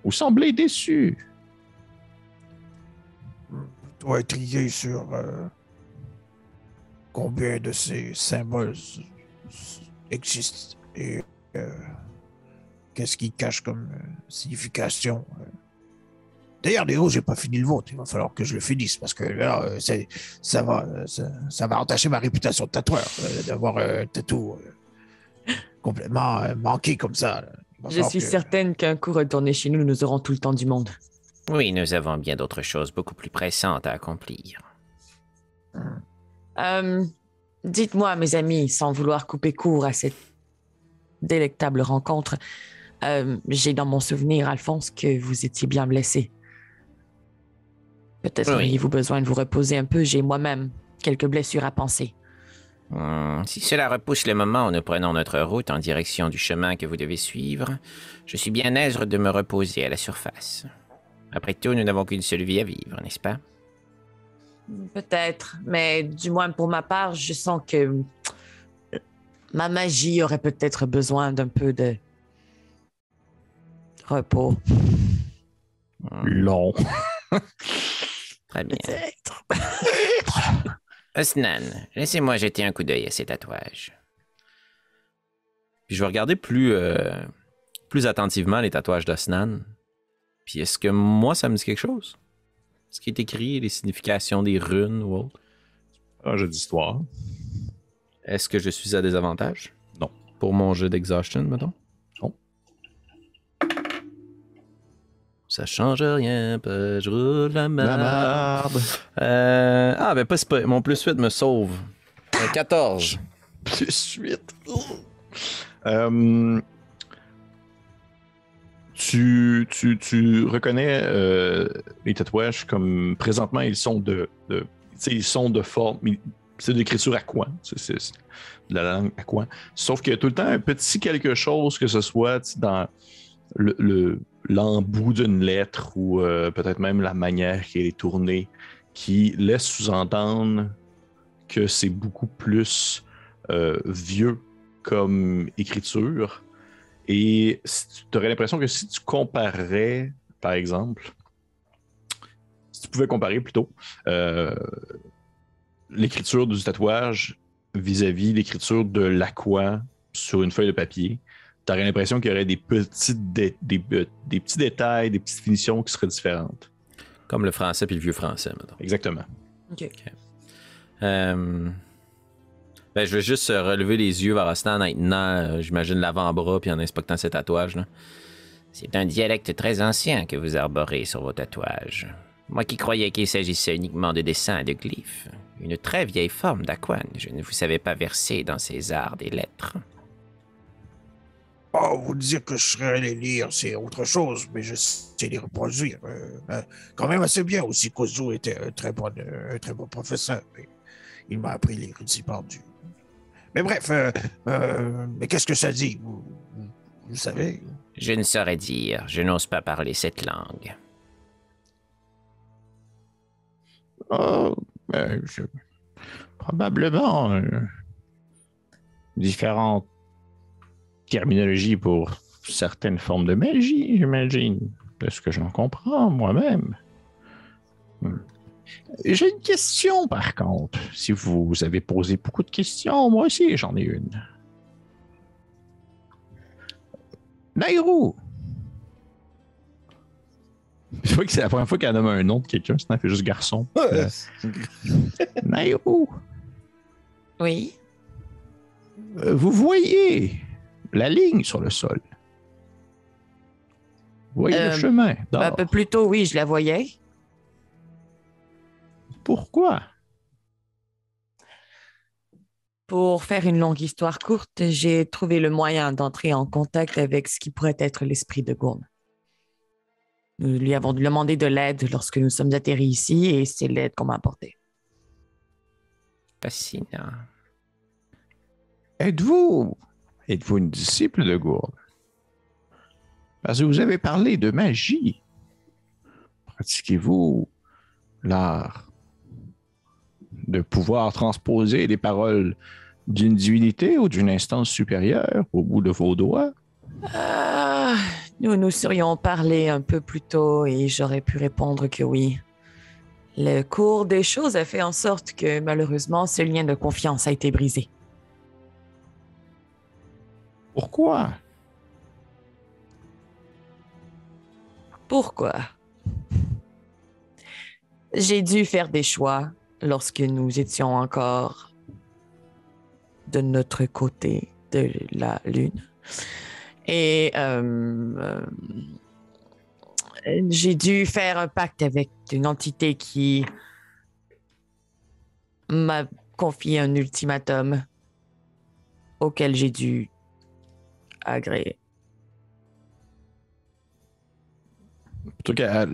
Vous semblez déçu. Je dois trier sur combien de ces symboles existent et qu'est-ce qu'ils cachent comme signification. D'ailleurs, Léo, j'ai pas fini le vôtre. Il va falloir que je le finisse parce que là, ça va entacher ma réputation de tatoueur d'avoir un tatou complètement manqué comme ça. Je suis certaine qu'un coup retourné chez nous, nous aurons tout le temps du monde. Oui, nous avons bien d'autres choses beaucoup plus pressantes à accomplir. Dites-moi, mes amis, sans vouloir couper court à cette délectable rencontre, j'ai dans mon souvenir, Alphonse, que vous étiez bien blessé. Peut-être auriez-vous besoin de vous reposer un peu. J'ai moi-même quelques blessures à penser. Si cela repousse le moment où nous prenons notre route en direction du chemin que vous devez suivre, je suis bien aise de me reposer à la surface. Après tout, nous n'avons qu'une seule vie à vivre, n'est-ce pas? Peut-être, mais du moins pour ma part, je sens que Ma magie aurait peut-être besoin d'un peu de repos. Long. Très bien. Peut-être. Osnan, laissez-moi jeter un coup d'œil à ces tatouages. Puis je vais regarder plus attentivement les tatouages d'Osnan. Puis est-ce que moi, ça me dit quelque chose? Ce qui est écrit, les significations des runes ou autre. Un jeu d'histoire. Est-ce que je suis à désavantage? Non. Pour mon jeu d'exhaustion, mettons? Non. Ça change rien, je roule la La merde. merde. Ben pas, mon plus 8 me sauve. 14. Plus 8. Tu reconnais les tatouages comme présentement ils sont ils sont de forme, c'est de l'écriture à quoi, c'est de la langue à quoi. Sauf qu'il y a tout le temps un petit quelque chose, que ce soit dans l'embout d'une lettre ou peut-être même la manière qu'elle est tournée, qui laisse sous-entendre que c'est beaucoup plus vieux comme écriture. Et tu aurais l'impression que si tu comparais, par exemple, si tu pouvais comparer plutôt l'écriture du tatouage vis-à-vis l'écriture de l'aqua sur une feuille de papier, tu aurais l'impression qu'il y aurait des petits détails, des petites finitions qui seraient différentes. Comme le français puis le vieux français, mettons. Exactement. OK. Ben, je vais juste relever les yeux vers Osnan en tenant, j'imagine, l'avant-bras puis en inspectant ses tatouages. Là. C'est un dialecte très ancien que vous arborez sur vos tatouages. Moi qui croyais qu'il s'agissait uniquement de dessins et de glyphes. Une très vieille forme d'Aquen. Je ne vous savais pas verser dans ces arts des lettres. Oh, vous dire que je serais allé lire, c'est autre chose, mais je sais les reproduire. Quand même assez bien aussi. Kozo était un très bon professeur. Il m'a appris les rudiments du. Mais bref, mais qu'est-ce que ça dit? Vous savez? Je ne saurais dire. Je n'ose pas parler cette langue. Oh, probablement différentes terminologies pour certaines formes de magie, j'imagine, de ce que j'en comprends moi-même. J'ai une question, par contre. Si vous avez posé beaucoup de questions, moi aussi, j'en ai une. Nairou! Je vois que c'est la première fois qu'elle nomme un nom de quelqu'un, sinon elle fait juste garçon. Nairou! Oui. Vous voyez la ligne sur le sol? Vous voyez le chemin d'or? Un peu plus tôt, oui, je la voyais. Pourquoi? Pour faire une longue histoire courte, j'ai trouvé le moyen d'entrer en contact avec ce qui pourrait être l'esprit de Gourne. Nous lui avons demandé de l'aide lorsque nous sommes atterris ici et c'est l'aide qu'on m'a apportée. Fascinant. Êtes-vous une disciple de Gourne? Parce que vous avez parlé de magie. Pratiquez-vous l'art de pouvoir transposer les paroles d'une divinité ou d'une instance supérieure au bout de vos doigts? Nous nous serions parlé un peu plus tôt et j'aurais pu répondre que oui. Le cours des choses a fait en sorte que malheureusement, ce lien de confiance a été brisé. Pourquoi? Pourquoi? J'ai dû faire des choix lorsque nous étions encore de notre côté de la Lune. Et j'ai dû faire un pacte avec une entité qui m'a confié un ultimatum auquel j'ai dû agréer. En tout cas,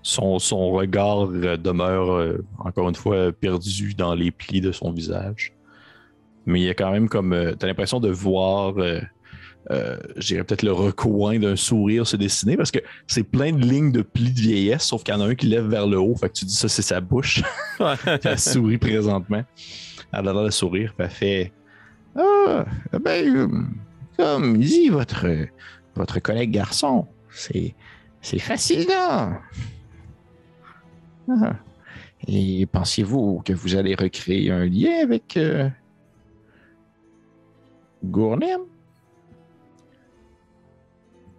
son regard demeure encore une fois perdu dans les plis de son visage. Mais il y a quand même comme... t'as l'impression de voir... je dirais peut-être le recoin d'un sourire se dessiner parce que c'est plein de lignes de plis de vieillesse, sauf qu'il y en a un qui lève vers le haut. Fait que tu dis ça, c'est sa bouche. Elle sourit présentement. Elle a l'air de sourire. Elle fait Ah, comme dit votre collègue garçon, c'est fascinant. Ah. Et pensez-vous que vous allez recréer un lien avec Gournem?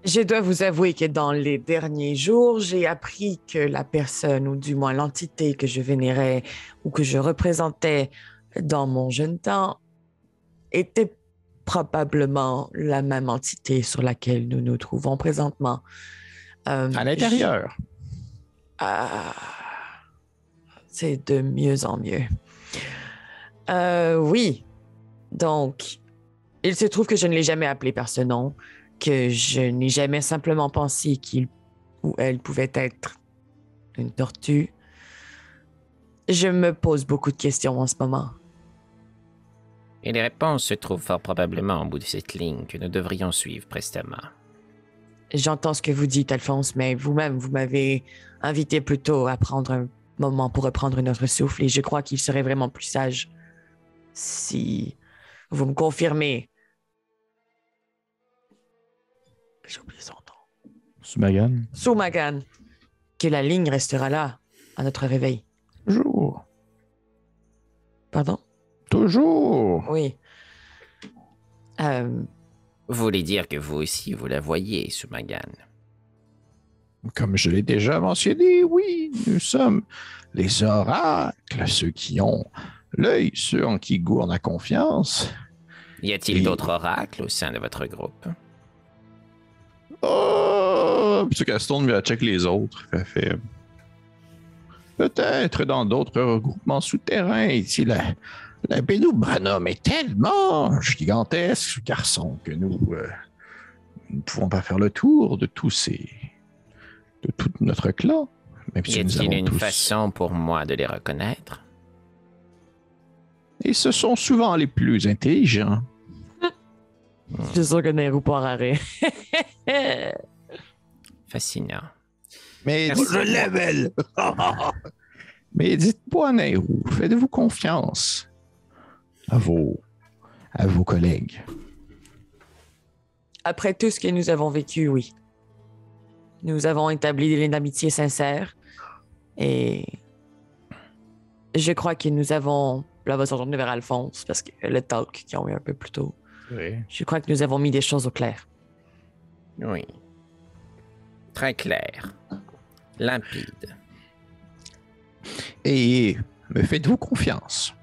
Je dois vous avouer que dans les derniers jours, j'ai appris que la personne, ou du moins l'entité que je vénérais ou que je représentais dans mon jeune temps, était probablement la même entité sur laquelle nous nous trouvons présentement. À l'intérieur. C'est de mieux en mieux. Oui. Donc, il se trouve que je ne l'ai jamais appelé par ce nom, que je n'ai jamais simplement pensé qu'il ou elle pouvait être une tortue. Je me pose beaucoup de questions en ce moment. Et les réponses se trouvent fort probablement au bout de cette ligne que nous devrions suivre prestement. J'entends ce que vous dites, Alphonse, mais vous-même, vous m'avez invité plutôt à prendre un moment pour reprendre notre souffle, et je crois qu'il serait vraiment plus sage si vous me confirmez. J'ai oublié son nom. Soumagan. Soumagan, que la ligne restera là, à notre réveil. Toujours. Pardon? Toujours. Oui. Vous voulez dire que vous aussi, vous la voyez, Soumagan? Comme je l'ai déjà mentionné, oui, nous sommes les oracles, ceux qui ont l'œil, ceux en qui Gourne a confiance. Y a-t-il d'autres oracles au sein de votre groupe? Oh! Puis Gaston me check les autres. Fait. Peut-être dans d'autres regroupements souterrains. Ici, la Bénoubranum est tellement gigantesque, garçon, que nous ne pouvons pas faire le tour de tout notre clan. Même si Y nous a-t-il avons une tous... façon pour moi de les reconnaître? Et ce sont souvent les plus intelligents. Je suis sûr que Nehru pas raré. Fascinant. Mais Merci. le level! Mais dites-moi, Nehru, faites-vous confiance à vos collègues? Après tout ce que nous avons vécu, oui. Nous avons établi des liens d'amitié sincères et je crois que nous avons... Là, on va se retourner vers Alphonse parce que le talk qu'ils ont eu un peu plus tôt. Oui. Je crois que nous avons mis des choses au clair. Oui. Très clair. Limpide. Et me faites-vous confiance?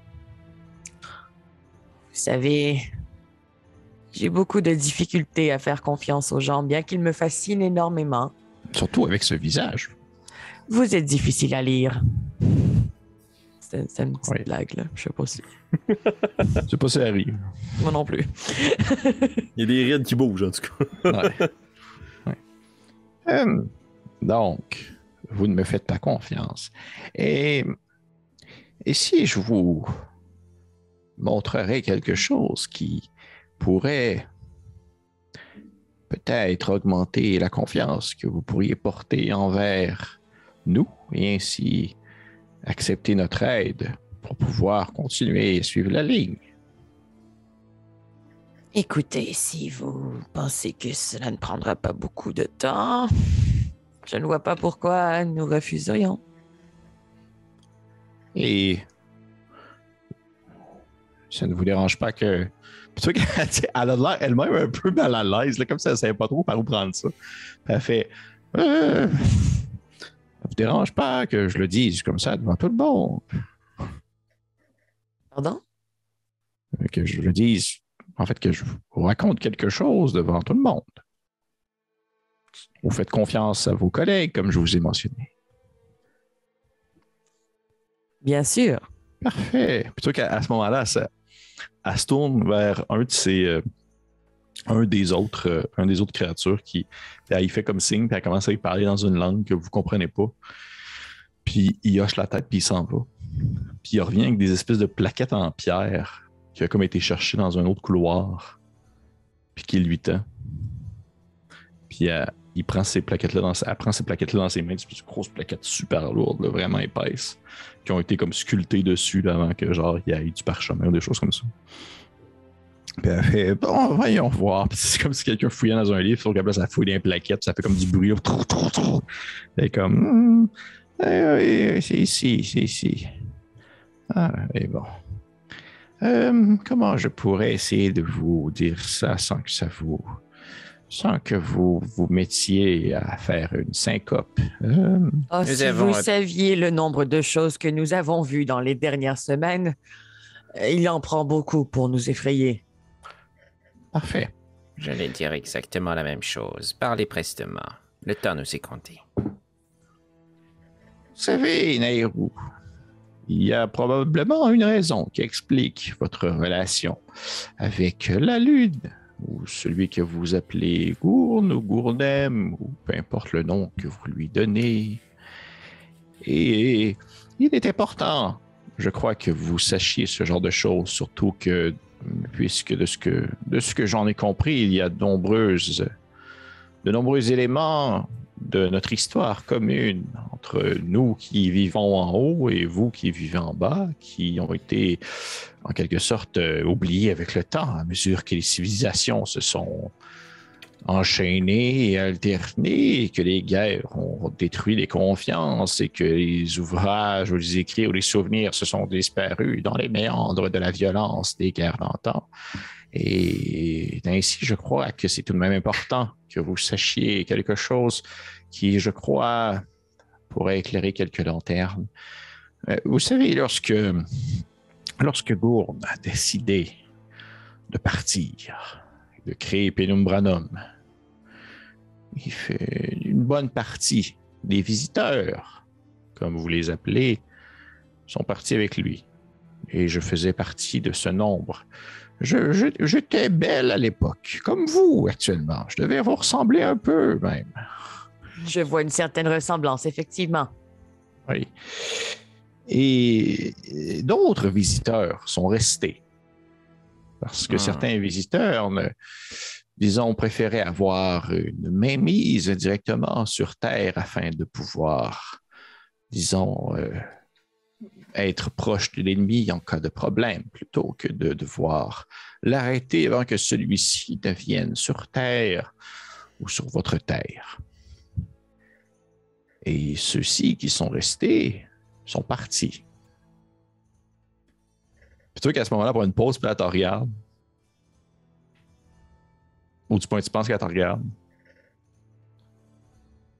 Vous savez, j'ai beaucoup de difficultés à faire confiance aux gens, bien qu'ils me fascinent énormément. Surtout avec ce visage. Vous êtes difficile à lire. C'est une petite Oui. blague, là. Je sais pas si... Je sais pas si ça arrive. Moi non plus. Il y a des rides qui bougent, en tout cas. Ouais. Donc, vous ne me faites pas confiance. Et si je vous montrerais quelque chose qui pourrait peut-être augmenter la confiance que vous pourriez porter envers nous et ainsi accepter notre aide pour pouvoir continuer à suivre la ligne? Écoutez, si vous pensez que cela ne prendra pas beaucoup de temps, je ne vois pas pourquoi nous refuserions. Et ça ne vous dérange pas que... C'est sûr qu'elle a l'air elle-même un peu mal à l'aise, là, comme ça, elle ne savait pas trop par où prendre ça. Puis elle fait... ça ne vous dérange pas que je le dise comme ça devant tout le monde? Pardon? Que je le dise... En fait, que je vous raconte quelque chose devant tout le monde. Vous faites confiance à vos collègues, comme je vous ai mentionné. Bien sûr. Parfait. Plutôt qu'à ce moment-là, elle se tourne vers un des autres créatures qui il fait comme signe, puis elle commence à lui parler dans une langue que vous ne comprenez pas. Puis il hoche la tête, puis il s'en va. Puis il revient avec des espèces de plaquettes en pierre qui a comme été cherché dans un autre couloir, puis qui lui tend. Puis il prend ces plaquettes-là dans ses mains, des grosses plaquettes super lourdes, là, vraiment épaisses, qui ont été comme sculptées dessus là, avant que genre il y ait du parchemin ou des choses comme ça. Puis elle fait bon, voyons voir. Puis c'est comme si quelqu'un fouillait dans un livre, sauf qu'après ça fouille dans les plaquettes, ça fait comme du bruit. C'est comme c'est ici, c'est ici. Ah, et bon. Comment je pourrais essayer de vous dire ça sans que vous vous mettiez à faire une syncope? Ah, Nous si avons- vous saviez le nombre de choses que nous avons vues dans les dernières semaines, il en prend beaucoup pour nous effrayer. Parfait. J'allais dire exactement la même chose. Parlez prestement. Le temps nous est compté. Vous savez, Nairou, il y a probablement une raison qui explique votre relation avec la Lune, ou celui que vous appelez Gourne ou Gournem, ou peu importe le nom que vous lui donnez. Et il est important, je crois, que vous sachiez ce genre de choses, surtout que, puisque de ce que j'en ai compris, il y a de nombreux éléments de notre histoire commune entre nous qui vivons en haut et vous qui vivez en bas, qui ont été en quelque sorte oubliés avec le temps à mesure que les civilisations se sont enchaînées et alternées et que les guerres ont détruit les confiances et que les ouvrages ou les écrits ou les souvenirs se sont disparus dans les méandres de la violence des guerres d'antan. Et ainsi, je crois que c'est tout de même important que vous sachiez quelque chose qui, je crois, pourrait éclairer quelques lanternes. Vous savez, lorsque Gourne a décidé de partir, de créer Penumbranum, il fait une bonne partie des visiteurs, comme vous les appelez, sont partis avec lui. Et je faisais partie de ce nombre. J'étais belle à l'époque, comme vous actuellement. Je devais vous ressembler un peu même. Je vois une certaine ressemblance, effectivement. Oui. Et d'autres visiteurs sont restés. Parce que certains visiteurs, disons, préféraient avoir une mainmise directement sur Terre afin de pouvoir, disons, être proche de l'ennemi en cas de problème, plutôt que de devoir l'arrêter avant que celui-ci ne vienne sur Terre ou sur votre Terre. Et ceux-ci qui sont restés sont partis. Plutôt qu'à ce moment-là, pour une pause, puis elle te regarde. Ou du point tu penses qu'elle te regarde.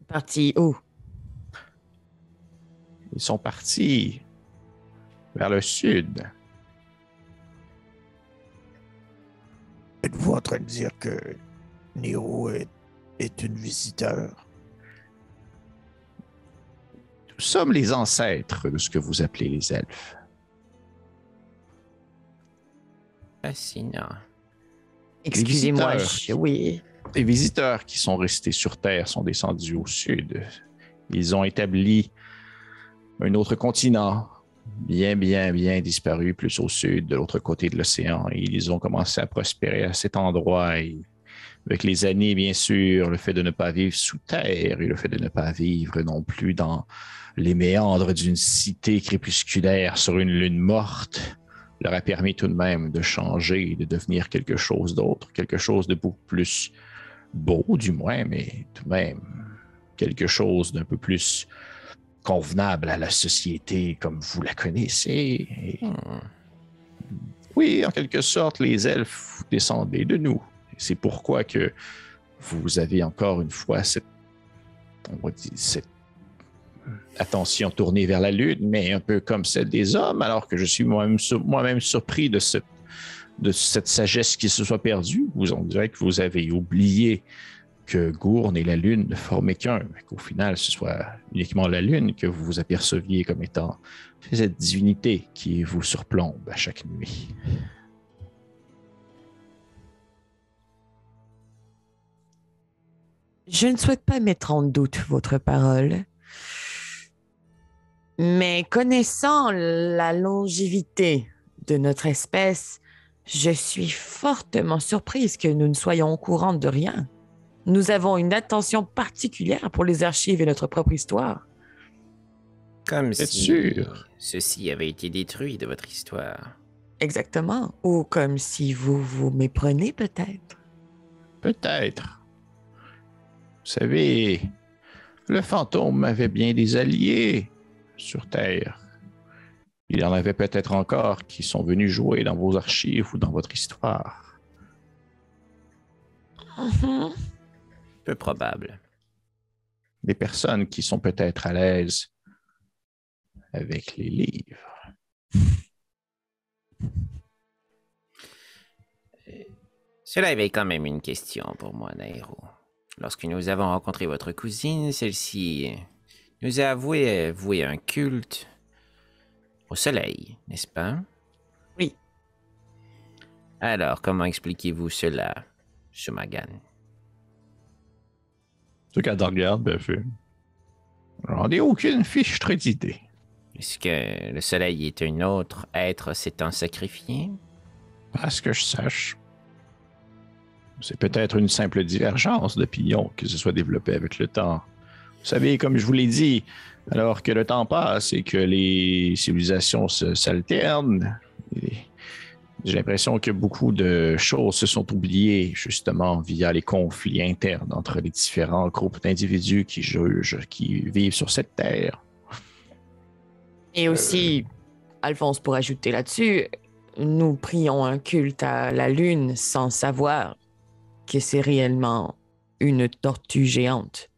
Parti où? Ils sont partis vers le sud. Êtes-vous en train de dire que Nero est une visiteur? Nous sommes les ancêtres de ce que vous appelez les elfes. Fascinant. Excusez-moi, visiteurs. oui. Les visiteurs qui sont restés sur Terre sont descendus au sud. Ils ont établi un autre continent, bien disparu, plus au sud, de l'autre côté de l'océan. Et ils ont commencé à prospérer à cet endroit. Et avec les années, bien sûr, le fait de ne pas vivre sous terre et le fait de ne pas vivre non plus dans les méandres d'une cité crépusculaire sur une lune morte leur a permis tout de même de changer et de devenir quelque chose d'autre, quelque chose de beaucoup plus beau, du moins, mais tout de même quelque chose d'un peu plus convenable à la société comme vous la connaissez. Et oui, en quelque sorte, les elfes, vous descendez de nous. C'est pourquoi que vous avez encore une fois cette attention tournée vers la lune, mais un peu comme celle des hommes, alors que je suis moi-même surpris de cette sagesse qui se soit perdue. On dirait que vous avez oublié que Gourne et la lune ne formaient qu'un, mais qu'au final, ce soit uniquement la lune que vous vous aperceviez comme étant cette divinité qui vous surplombe à chaque nuit. Je ne souhaite pas mettre en doute votre parole, mais connaissant la longévité de notre espèce, je suis fortement surprise que nous ne soyons au courant de rien. Nous avons une attention particulière pour les archives et notre propre histoire. Comme C'est si sûr. ceci avait été détruit de votre histoire. Exactement. Ou comme si vous vous méprenez, peut-être. Peut-être. Vous savez, le fantôme avait bien des alliés sur Terre. Il y en avait peut-être encore qui sont venus jouer dans vos archives ou dans votre histoire. Mhm. Peu probable. Des personnes qui sont peut-être à l'aise avec les livres. Cela éveille quand même une question pour moi, Nairo. Lorsque nous avons rencontré votre cousine, celle-ci nous a avoué vouer un culte au soleil, n'est-ce pas? Oui. Alors, comment expliquez-vous cela, Shumagan? Ceux qui te regardent, ben, fait. J'en ai aucune fichtre d'idée. Est-ce que le soleil est un autre être s'étant sacrifié? Pas à ce que je sache. C'est peut-être une simple divergence d'opinion qui se soit développée avec le temps. Vous savez, comme je vous l'ai dit, alors que le temps passe et que les civilisations s'alternent, j'ai l'impression que beaucoup de choses se sont oubliées justement via les conflits internes entre les différents groupes d'individus qui vivent sur cette terre. Et aussi, Alphonse, pour ajouter là-dessus, nous prions un culte à la lune sans savoir que c'est réellement une tortue géante.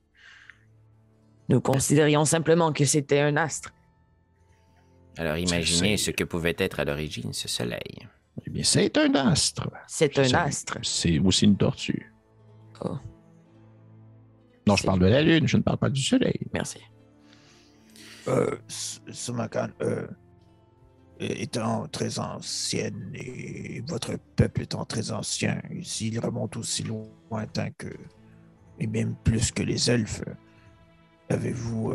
Nous considérions simplement que c'était un astre. Alors imaginez ce que pouvait être à l'origine ce soleil. Eh bien, c'est un astre. C'est un astre. C'est aussi une tortue. Oh. Non, je parle de la Lune, je ne parle pas du Soleil. Merci. Shumagan, étant très ancienne et votre peuple étant très ancien, et s'il remonte aussi lointain que, et même plus que les elfes, avez-vous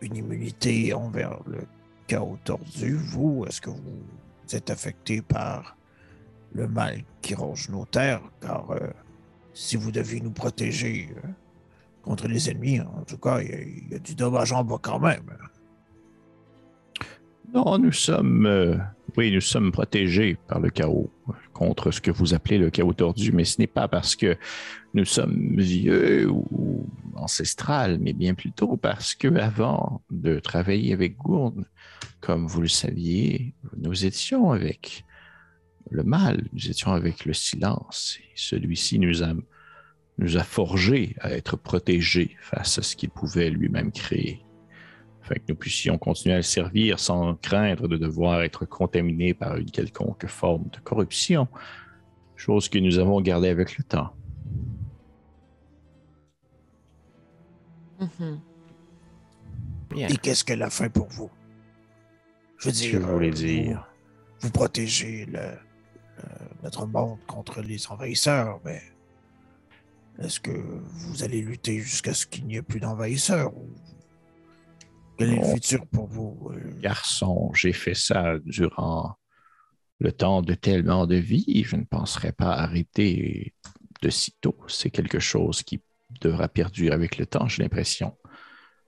une immunité envers le chaos tordu, vous? Est-ce que vous êtes affecté par le mal qui ronge nos terres? Car si vous deviez nous protéger contre les ennemis, en tout cas, il y a du dommage en bas quand même. Non, nous sommes protégés par le chaos, contre ce que vous appelez le chaos tordu, mais ce n'est pas parce que nous sommes vieux ou ancestrales, mais bien plutôt parce que avant de travailler avec Gourne, comme vous le saviez, nous étions avec le mal, nous étions avec le silence, et celui-ci nous a forgés à être protégés face à ce qu'il pouvait lui-même créer. Afin que nous puissions continuer à le servir sans craindre de devoir être contaminés par une quelconque forme de corruption, chose que nous avons gardée avec le temps. Mhm. Bien. Et qu'est-ce qu'elle a fait pour vous? Je veux dire, Que voulez dire? vous protégez notre monde contre les envahisseurs, mais est-ce que vous allez lutter jusqu'à ce qu'il n'y ait plus d'envahisseurs? Quel est le futur pour vous? Garçon, j'ai fait ça durant le temps de tellement de vie, je ne penserais pas arrêter de sitôt. C'est quelque chose qui devra perdurer avec le temps, j'ai l'impression.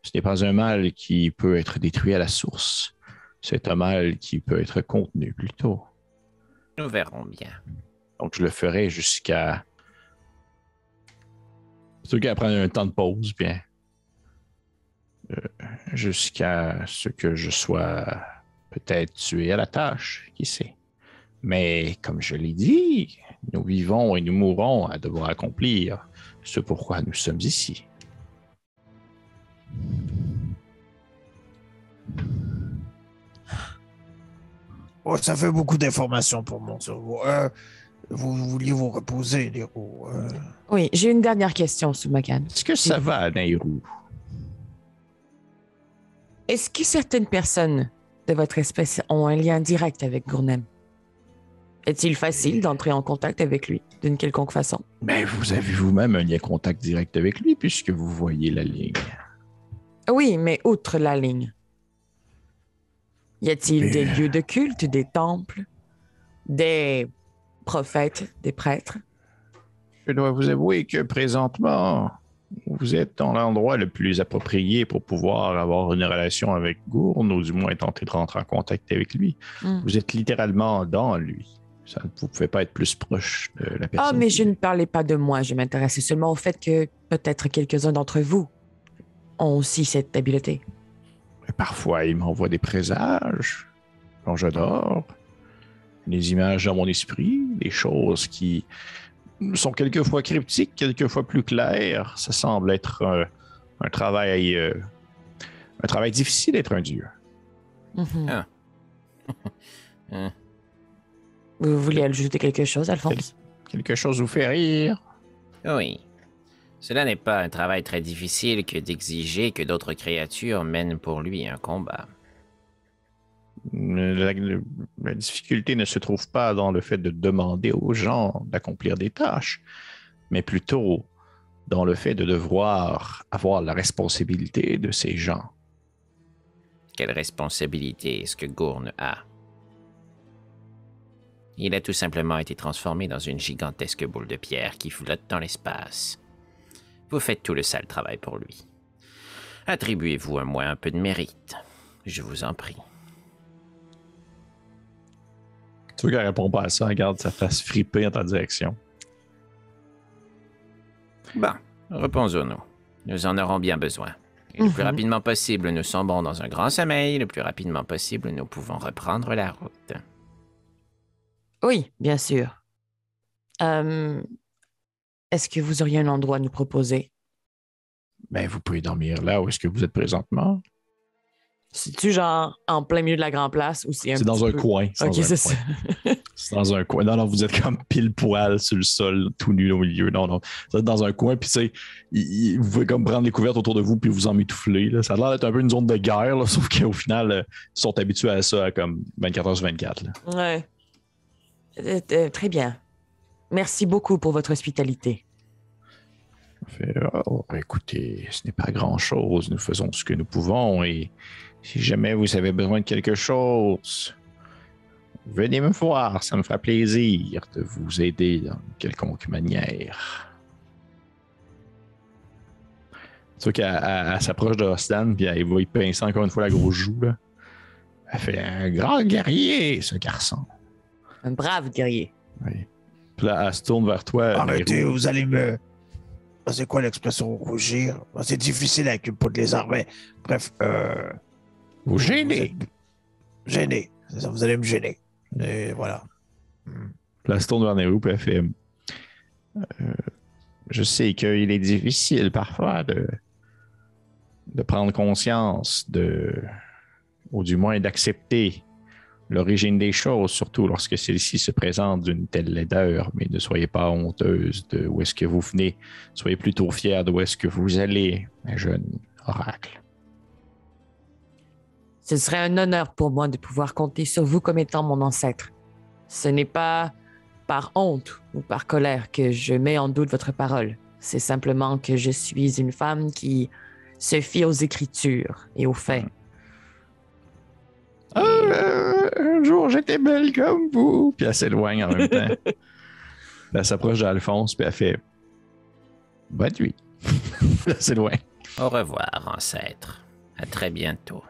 Ce n'est pas un mal qui peut être détruit à la source. C'est un mal qui peut être contenu plutôt. Nous verrons bien. Donc, je le ferai jusqu'à prendre un temps de pause, bien. Jusqu'à ce que je sois peut-être tué à la tâche, qui sait. Mais comme je l'ai dit, nous vivons et nous mourrons à devoir accomplir ce pourquoi nous sommes ici. Oh, ça fait beaucoup d'informations pour mon cerveau. Vous vouliez vous reposer, Léro. Oui, j'ai une dernière question, Shumagan. Est-ce que ça va, Nairou? Est-ce que certaines personnes de votre espèce ont un lien direct avec Gournem? Est-il facile d'entrer en contact avec lui d'une quelconque façon? Ben, vous avez vous-même un lien contact direct avec lui puisque vous voyez la ligne. Oui, mais outre la ligne. Y a-t-il des lieux de culte, des temples, des prophètes, des prêtres? Je dois vous avouer que présentement, vous êtes dans l'endroit le plus approprié pour pouvoir avoir une relation avec Gourne, ou du moins tenter de rentrer en contact avec lui. Vous êtes littéralement dans lui. Vous ne pouvez pas être plus proche de la personne. Ah, mais je ne parlais pas de moi. Je m'intéressais seulement au fait que peut-être quelques-uns d'entre vous ont aussi cette habileté. Et parfois, il m'envoie des présages quand je dors, des images dans mon esprit, des choses qui sont quelquefois cryptiques, quelquefois plus claires. Ça semble être un travail difficile d'être un dieu. Mhm. Vous vouliez ajouter quelque chose, Alphonse? Quelque chose vous fait rire? Oui. Cela n'est pas un travail très difficile que d'exiger que d'autres créatures mènent pour lui un combat. La difficulté ne se trouve pas dans le fait de demander aux gens d'accomplir des tâches, mais plutôt dans le fait de devoir avoir la responsabilité de ces gens. Quelle responsabilité est-ce que Gourne a? Il a tout simplement été transformé dans une gigantesque boule de pierre qui flotte dans l'espace. Vous faites tout le sale travail pour lui. Attribuez-vous à moi un peu de mérite. Je vous en prie. Tu veux qu'elle ne répond pas à ça, regarde sa face fripée en ta direction. Bon, reposons-nous. Nous en aurons bien besoin. Et le plus rapidement possible, nous sombrons dans un grand sommeil. Le plus rapidement possible, nous pouvons reprendre la route. Oui, bien sûr. Est-ce que vous auriez un endroit à nous proposer? Ben, vous pouvez dormir là où est-ce que vous êtes présentement. C'est-tu genre en plein milieu de la grande place ou c'est un C'est dans un peu... coin. Ok, c'est ça. C'est dans un coin. Non, vous êtes comme pile poil sur le sol, tout nu au milieu. Non. Vous êtes dans un coin, puis tu sais, vous pouvez comme prendre les couvertes autour de vous, puis vous emmitoufler. Là. Ça a l'air d'être un peu une zone de guerre, là, sauf qu'au final, ils sont habitués à ça, à comme 24 heures sur 24. Là. Ouais. Très bien. Merci beaucoup pour votre hospitalité. Écoutez, ce n'est pas grand-chose. Nous faisons ce que nous pouvons, et si jamais vous avez besoin de quelque chose, venez me voir, ça me fera plaisir de vous aider dans quelconque manière. Tu vois qu'elle s'approche de Ostan, puis elle va y pincer encore une fois la grosse joue. Là. Elle fait un grand guerrier, ce garçon. Un brave guerrier. Oui. Puis là, elle se tourne vers toi. Arrêtez, vous allez me... C'est quoi l'expression rougir? C'est difficile avec une peau de lézard, mais bref. Vous gênez. Gêner. C'est ça, vous allez me gêner. Et voilà. Puis là, elle se tourne vers Nero, puis elle fait je sais qu'il est difficile parfois de prendre conscience ou du moins d'accepter l'origine des choses, surtout lorsque celle-ci se présente d'une telle laideur, mais ne soyez pas honteuse de où est-ce que vous venez. Soyez plutôt fiers d'où est-ce que vous allez, ma jeune oracle. Ce serait un honneur pour moi de pouvoir compter sur vous comme étant mon ancêtre. Ce n'est pas par honte ou par colère que je mets en doute votre parole. C'est simplement que je suis une femme qui se fie aux Écritures et aux faits. Un jour, j'étais belle comme vous. Puis elle s'éloigne en même temps. Elle s'approche d'Alphonse, puis elle fait bonne nuit. Elle s'éloigne. Au revoir, ancêtre. À très bientôt.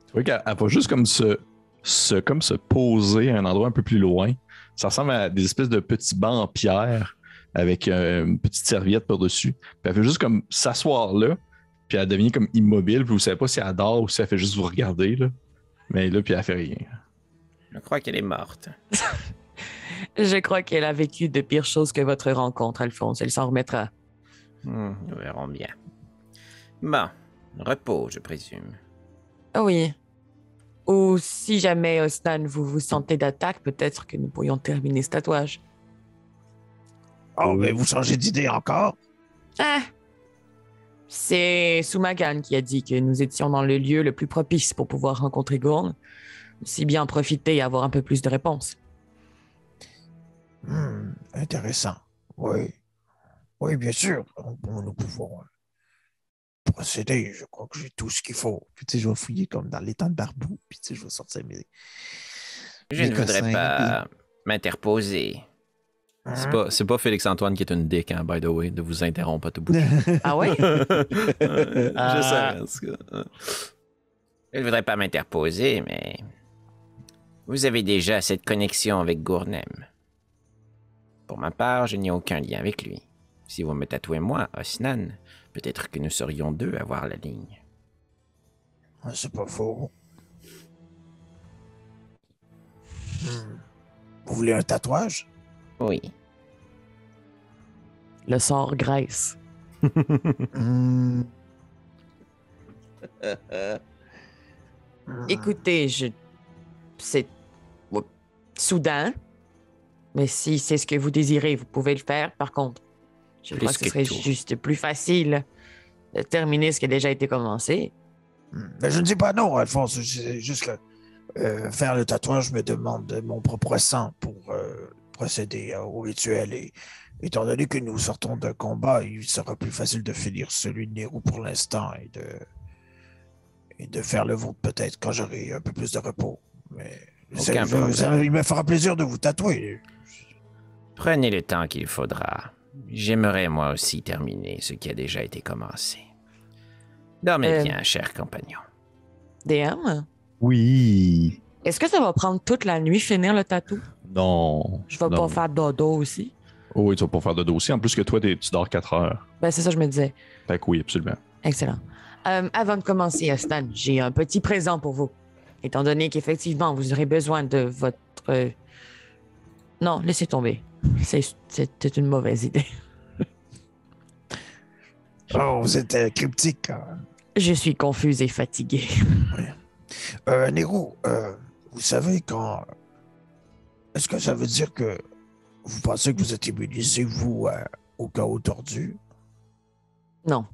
Tu vois qu'elle va juste comme se poser à un endroit un peu plus loin. Ça ressemble à des espèces de petits bancs en pierre avec une petite serviette par-dessus. Puis elle fait juste comme s'asseoir là, puis elle devient comme immobile, puis vous savez pas si elle dort ou si elle fait juste vous regarder, là. Mais là, puis elle fait rien. Je crois qu'elle est morte. Je crois qu'elle a vécu de pires choses que votre rencontre, Alphonse. Elle s'en remettra. Nous verrons bien. Bon, repos, je présume. Ah oui. Ou si jamais, Osnan, vous vous sentez d'attaque, peut-être que nous pourrions terminer ce tatouage. Oh, mais vous changez d'idée encore? Ah! C'est Soumagan qui a dit que nous étions dans le lieu le plus propice pour pouvoir rencontrer Gourne. Si bien en profiter et avoir un peu plus de réponses. Intéressant. Oui. Oui, bien sûr. Nous pouvons procéder. Je crois que j'ai tout ce qu'il faut. Puis, tu sais, je vais fouiller comme dans l'étang de Barbou. Puis, tu sais, je vais sortir mes... Je ne voudrais pas m'interposer. C'est pas Félix-Antoine qui est une dick, hein, by the way, de vous interrompre à tout bout. Ah oui? Je sais, en tout cas. Je ne voudrais pas m'interposer, mais vous avez déjà cette connexion avec Gournem. Pour ma part, je n'ai aucun lien avec lui. Si vous me tatouez moi, Osnan, peut-être que nous serions deux à voir la ligne. C'est pas faux. Vous voulez un tatouage? Oui. Le sort graisse. Hmm. Écoutez, c'est soudain, mais si c'est ce que vous désirez, vous pouvez le faire. Par contre, je Plus crois que ce que serait tout. juste plus facile de terminer ce qui a déjà été commencé. Mais je ne dis pas non, Alphonse. C'est juste que faire le tatouage me demande mon propre sang pour procéder au rituel. Et étant donné que nous sortons d'un combat, il sera plus facile de finir celui de Nero pour l'instant et de faire le vôtre peut-être quand j'aurai un peu plus de repos. Mais Aucun problème. il me fera plaisir de vous tatouer. Prenez le temps qu'il faudra. J'aimerais moi aussi terminer ce qui a déjà été commencé. Dormez bien, cher compagnon. DM, Oui. est-ce que ça va prendre toute la nuit finir le tatou? Non. Je vais non. pas faire dodo aussi. Oh oui, tu vas pas faire de dossier. En plus que toi, tu dors 4 heures. Ben, c'est ça que je me disais. Fait que oui, absolument. Excellent. Avant de commencer, Astan, j'ai un petit présent pour vous. Étant donné qu'effectivement, vous aurez besoin de votre... Non, laissez tomber. C'était une mauvaise idée. Oh, vous êtes cryptique. Je suis confuse et fatiguée. Nero, vous savez quand... Est-ce que ça veut dire que vous pensez que vous êtes immunisé, vous, au chaos tordu? Non.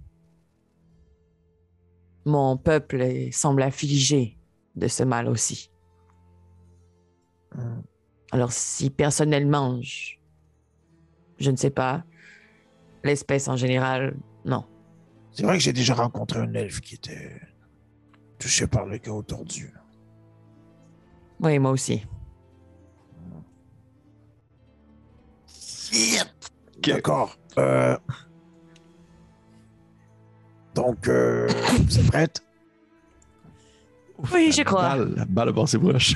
Mon peuple semble affligé de ce mal aussi. Alors, si personnellement, je ne sais pas, l'espèce en général, non. C'est vrai que j'ai déjà rencontré un elfe qui était touché par le chaos tordu. Oui, moi aussi. D'accord. Donc, vous êtes prête? Oui, je crois. Balle à ses broches.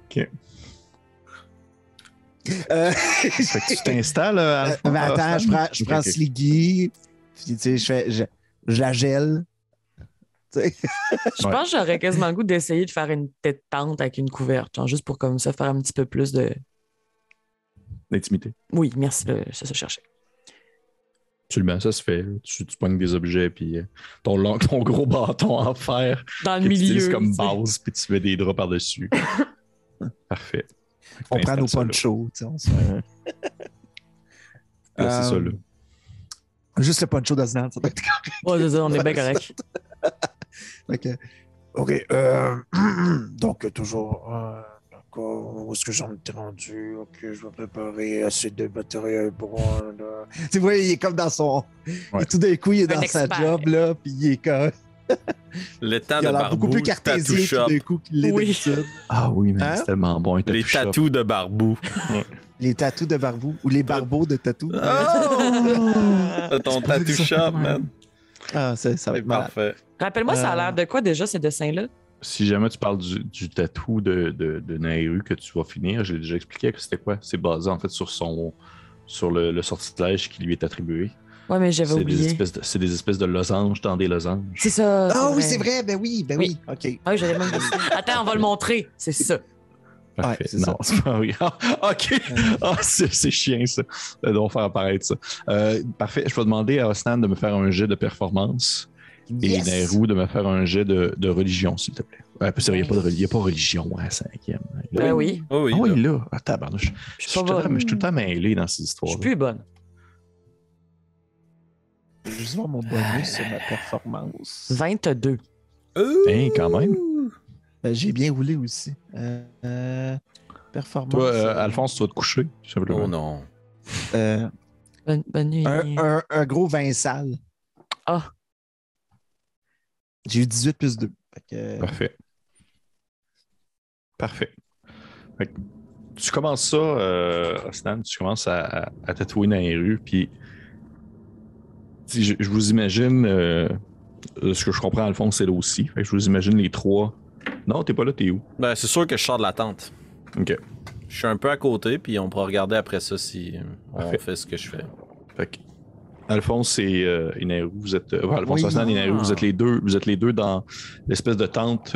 OK. Fait que tu t'installes, Mais attends, je prends Ok. Sliggy, puis tu sais, je la gèle. Tu sais. Je pense que j'aurais quasiment le goût d'essayer de faire une tête tente avec une couverte, genre juste pour comme ça faire un petit peu plus de... D'intimité. Oui, merci, c'est ça que je cherchais. Absolument, ça se fait. Tu pognes des objets, puis ton gros bâton en fer Dans que le tu utilises milieu. comme tu sais. base, puis tu mets des draps par-dessus. Parfait. Fait que On prend nos t'installes ça, là. ponchos. Tu sais, on se fait- Là, c'est ça, là. Juste le poncho d'Osnan, ça doit être Ouais, c'est ça, on est bien correct. correct. OK. Donc, toujours... d'accord. Où est-ce que j'en étais rendu? OK, je vais préparer assez de matériel pour... Tu vois, il est comme dans son. Ouais. Et tout d'un coup, il est Un dans sa expert. job, là, puis il est comme. Le temps Il de a l'air Barbou, beaucoup plus tattoo cartésien shop. tout d'un coup qu'il l'est Oui. d'habitude. Ah oui, mais Hein? c'est tellement bon. Un Les tattoo shop. tatous de Barbou. Les tatous de Barbou ou les barbeaux de tatou. Oh! Ton tattoo shop, man. Ah, ça va C'est être malade. parfait. Rappelle-moi, ça a l'air de quoi déjà, ces dessins-là? Si jamais tu parles du tatou de Nairu que tu vas finir, j'ai déjà expliqué que c'était quoi. C'est basé en fait sur le sortilège qui lui est attribué. Ouais, mais j'avais oublié. C'est des espèces de losanges dans des losanges. C'est ça. Ah oui, c'est vrai. Ben oui, ben oui. Oui. OK. Ah oui, j'avais même dit ça. Attends, on va le montrer. C'est ça. Parfait. Ouais, c'est Non, c'est pas vrai. Ah, OK. Ah, c'est chiant, ça. On va faire apparaître ça. Parfait. Je vais demander à Osnan de me faire un jet de performance et Yes! Nairu de me faire un jet de religion, s'il te plaît. C'est vrai, il n'y a pas religion à la 5e. Ben oui. Oh oui, Ah oui, là. là. Ah, tabarnouche. Je Je suis suis pas bonne. tout le temps mêlé dans ces Je histoires. suis plus bonne. Je vais juste voir mon bonus sur ma performance. 22. Hein, quand même. Ben, j'ai bien roulé aussi. Performance. Toi, Alphonse, tu vas te coucher. Simplement. Oh non. Bonne nuit. Un gros 20 sales. Ah. J'ai eu 18 plus 2. Fait que, Parfait. Parfait. Fait que tu commences ça, Osnan, tu commences à tatouer dans les rues, puis je vous imagine, ce que je comprends, Alphonse, c'est là aussi. Fait que je vous imagine les trois. Non, t'es pas là, t'es où? Ben, c'est sûr que je sors de la tente. Ok. Je suis un peu à côté, puis on pourra regarder après ça si on Parfait. fait ce que je fais. Fait que Alphonse et Inaru, vous êtes. Alphonse, Oui. Osnan et Inaru, vous êtes les deux dans l'espèce de tente.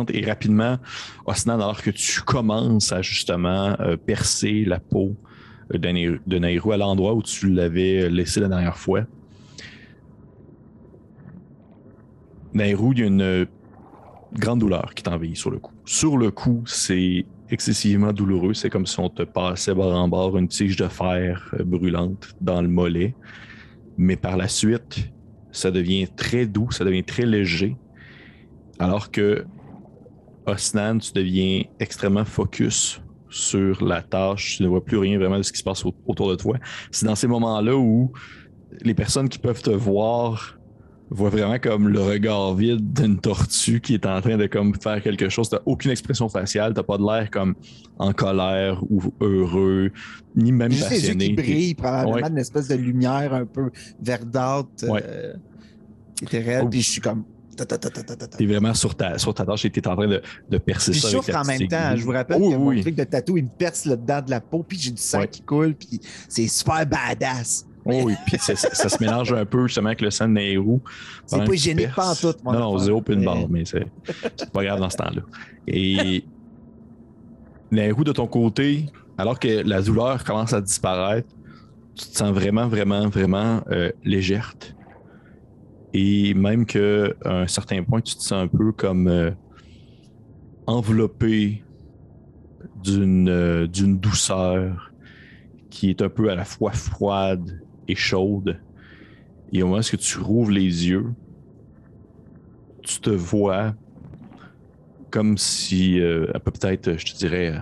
Et rapidement, Osnan, alors que tu commences à justement percer la peau de Nairou à l'endroit où tu l'avais laissé la dernière fois, Nairou, il y a une grande douleur qui t'envahit sur le coup. Sur le coup, c'est excessivement douloureux. C'est comme si on te passait bord en bord une tige de fer brûlante dans le mollet. Mais par la suite, ça devient très doux, ça devient très léger. Alors que Osnan, tu deviens extrêmement focus sur la tâche. Tu ne vois plus rien vraiment de ce qui se passe autour de toi. C'est dans ces moments-là où les personnes qui peuvent te voir voient vraiment comme le regard vide d'une tortue qui est en train de comme faire quelque chose. T'as aucune expression faciale, t'as pas de l'air comme en colère ou heureux, ni même Juste les yeux passionné. qui brillent, probablement Ouais. d'une espèce de lumière un peu verdâtre Ouais. qui était réelle, Oh. puis je suis comme... T'es vraiment sur ta tâche et t'es en train de percer Puis ça je avec souffre ta en même petite temps. aiguille. Je vous rappelle Oh, que mon oui. truc de tatou, il me perce le dedans de la peau, puis j'ai du sang Ouais. qui coule, puis c'est super badass. Oh oui, puis ça se mélange un peu justement avec le sang de Nairou. C'est pas hygiénique pas en tout, mon Non, affaire. zéro pin barre, mais c'est pas grave dans ce temps-là. Et Nairou, de ton côté, alors que la douleur commence à disparaître, tu te sens vraiment, vraiment, vraiment légère. Et même qu'à un certain point, tu te sens un peu comme enveloppé d'une douceur qui est un peu à la fois froide et chaude. Et au moment où tu rouvres les yeux, tu te vois comme si, peut-être, je te dirais,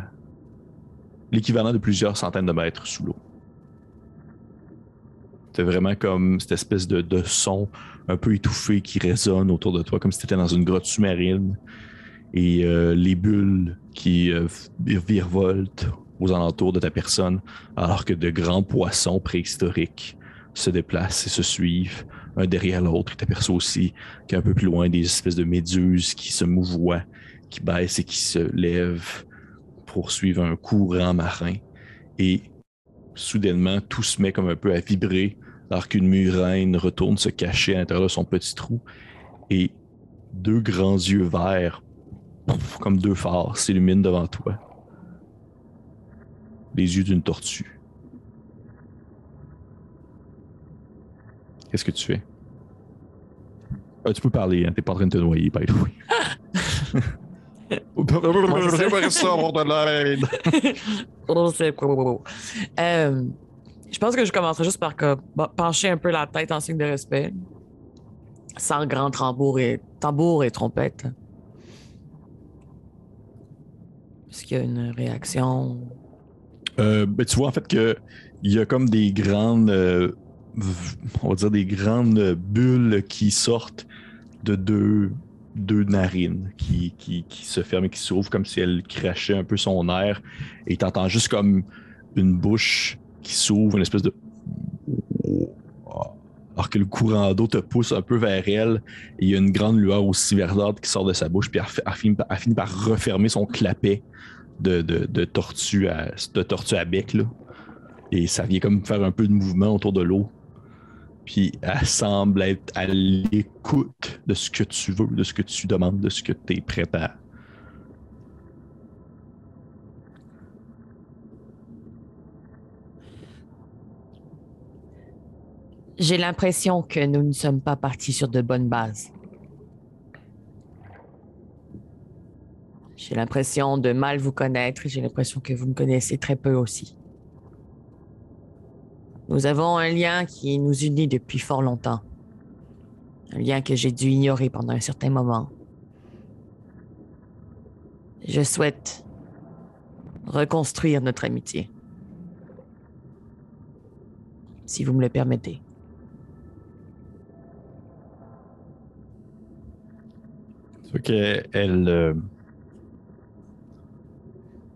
l'équivalent de plusieurs centaines de mètres sous l'eau. C'est vraiment comme cette espèce de son un peu étouffé qui résonne autour de toi, comme si tu étais dans une grotte sous-marine. Et les bulles qui virevoltent aux alentours de ta personne, alors que de grands poissons préhistoriques se déplacent et se suivent un derrière l'autre. Tu aperçois aussi qu'un peu plus loin, des espèces de méduses qui se mouvoient, qui baissent et qui se lèvent pour suivre un courant marin. Et soudainement, tout se met comme un peu à vibrer, alors qu'une murène retourne se cacher à l'intérieur de son petit trou. Et deux grands yeux verts, comme deux phares, s'illuminent devant toi. Les yeux d'une tortue. Qu'est-ce que tu fais? Tu peux parler, hein? T'es pas en train de te noyer, by the way. J'aimerais ça avoir de l'aide. Je pense que je commencerai juste par pencher un peu la tête en signe de respect. Sans grand tambour et trompette. Est-ce qu'il y a une réaction? Ben, tu vois en fait qu'il y a comme des grandes, on va dire des grandes bulles qui sortent de deux narines qui se ferment et qui s'ouvrent comme si elles crachaient un peu son air. Et tu entends juste comme une bouche qui s'ouvre, une espèce de... Alors que le courant d'eau te pousse un peu vers elle, et il y a une grande lueur aussi verdâtre qui sort de sa bouche, puis elle finit par refermer son clapet de tortue à bec, là. Et ça vient comme faire un peu de mouvement autour de l'eau. Puis elle semble être à l'écoute de ce que tu veux, de ce que tu demandes, de ce que tu es prêt à... J'ai l'impression que nous ne sommes pas partis sur de bonnes bases. J'ai l'impression de mal vous connaître et j'ai l'impression que vous me connaissez très peu aussi. Nous avons un lien qui nous unit depuis fort longtemps. Un lien que j'ai dû ignorer pendant un certain moment. Je souhaite reconstruire notre amitié. Si vous me le permettez. C'est qu'elle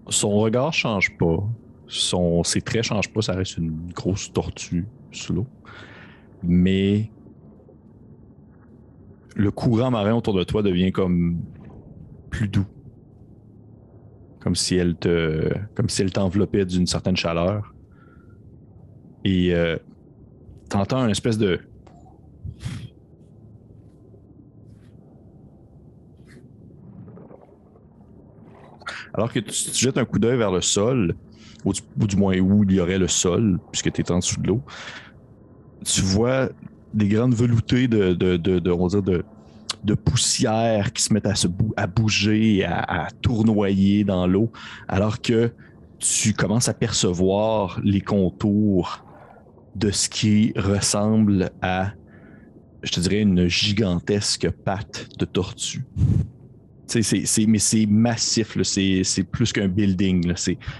Son regard change pas. Ses traits changent pas. Ça reste une grosse tortue sous l'eau. Mais le courant marin autour de toi devient comme plus doux. Comme si elle t'enveloppait d'une certaine chaleur. Et t'entends une espèce de... Alors que tu jettes un coup d'œil vers le sol, ou du moins où il y aurait le sol, puisque tu es en dessous de l'eau, tu vois des grandes veloutées de poussière qui se mettent à bouger, à tournoyer dans l'eau, alors que tu commences à percevoir les contours de ce qui ressemble à, je te dirais, une gigantesque patte de tortue. Mais c'est massif, là. C'est plus qu'un building. Là.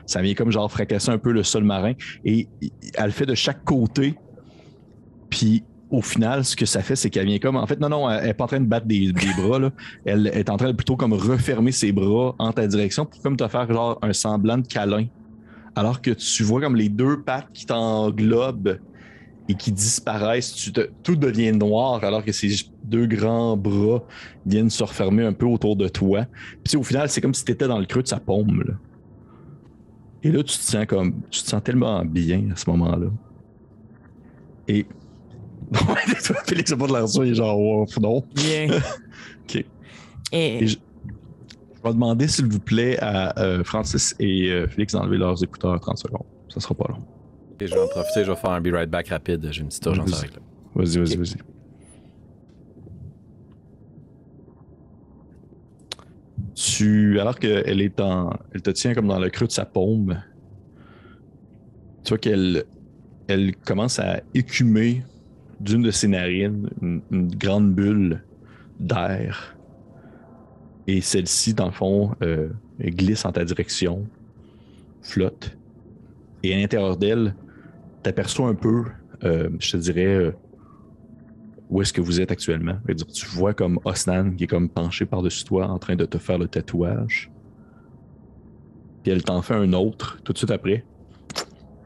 Ça vient comme genre fracasser un peu le sol marin et elle le fait de chaque côté. Puis au final, ce que ça fait, c'est qu'elle vient comme... En fait, non, elle n'est pas en train de battre des bras. Là. Elle est en train de plutôt comme refermer ses bras en ta direction pour comme te faire genre un semblant de câlin. Alors que tu vois comme les deux pattes qui t'englobent et qui disparaissent, tout devient noir alors que ces deux grands bras viennent se refermer un peu autour de toi. Puis au final, c'est comme si tu étais dans le creux de sa paume. Là. Et là, tu te sens tellement bien à ce moment-là. Et... Félix n'a pas de l'air sûr, il est genre, wow, non. Bien. OK. Et je vais demander, s'il vous plaît, à Francis et Félix d'enlever leurs écouteurs 30 secondes. Ça sera pas long. Et je vais en profiter, je vais faire un be right back rapide. J'ai une petite urgence avec là. Vas-y. Alors qu'elle elle te tient comme dans le creux de sa paume, tu vois qu'elle commence à écumer d'une de ses narines une grande bulle d'air. Et celle-ci, dans le fond, elle glisse en ta direction, flotte. Et à l'intérieur d'elle, t'aperçois un peu, je te dirais, où est-ce que vous êtes actuellement. Tu vois comme Osnan qui est comme penché par-dessus toi en train de te faire le tatouage. Puis elle t'en fait un autre tout de suite après,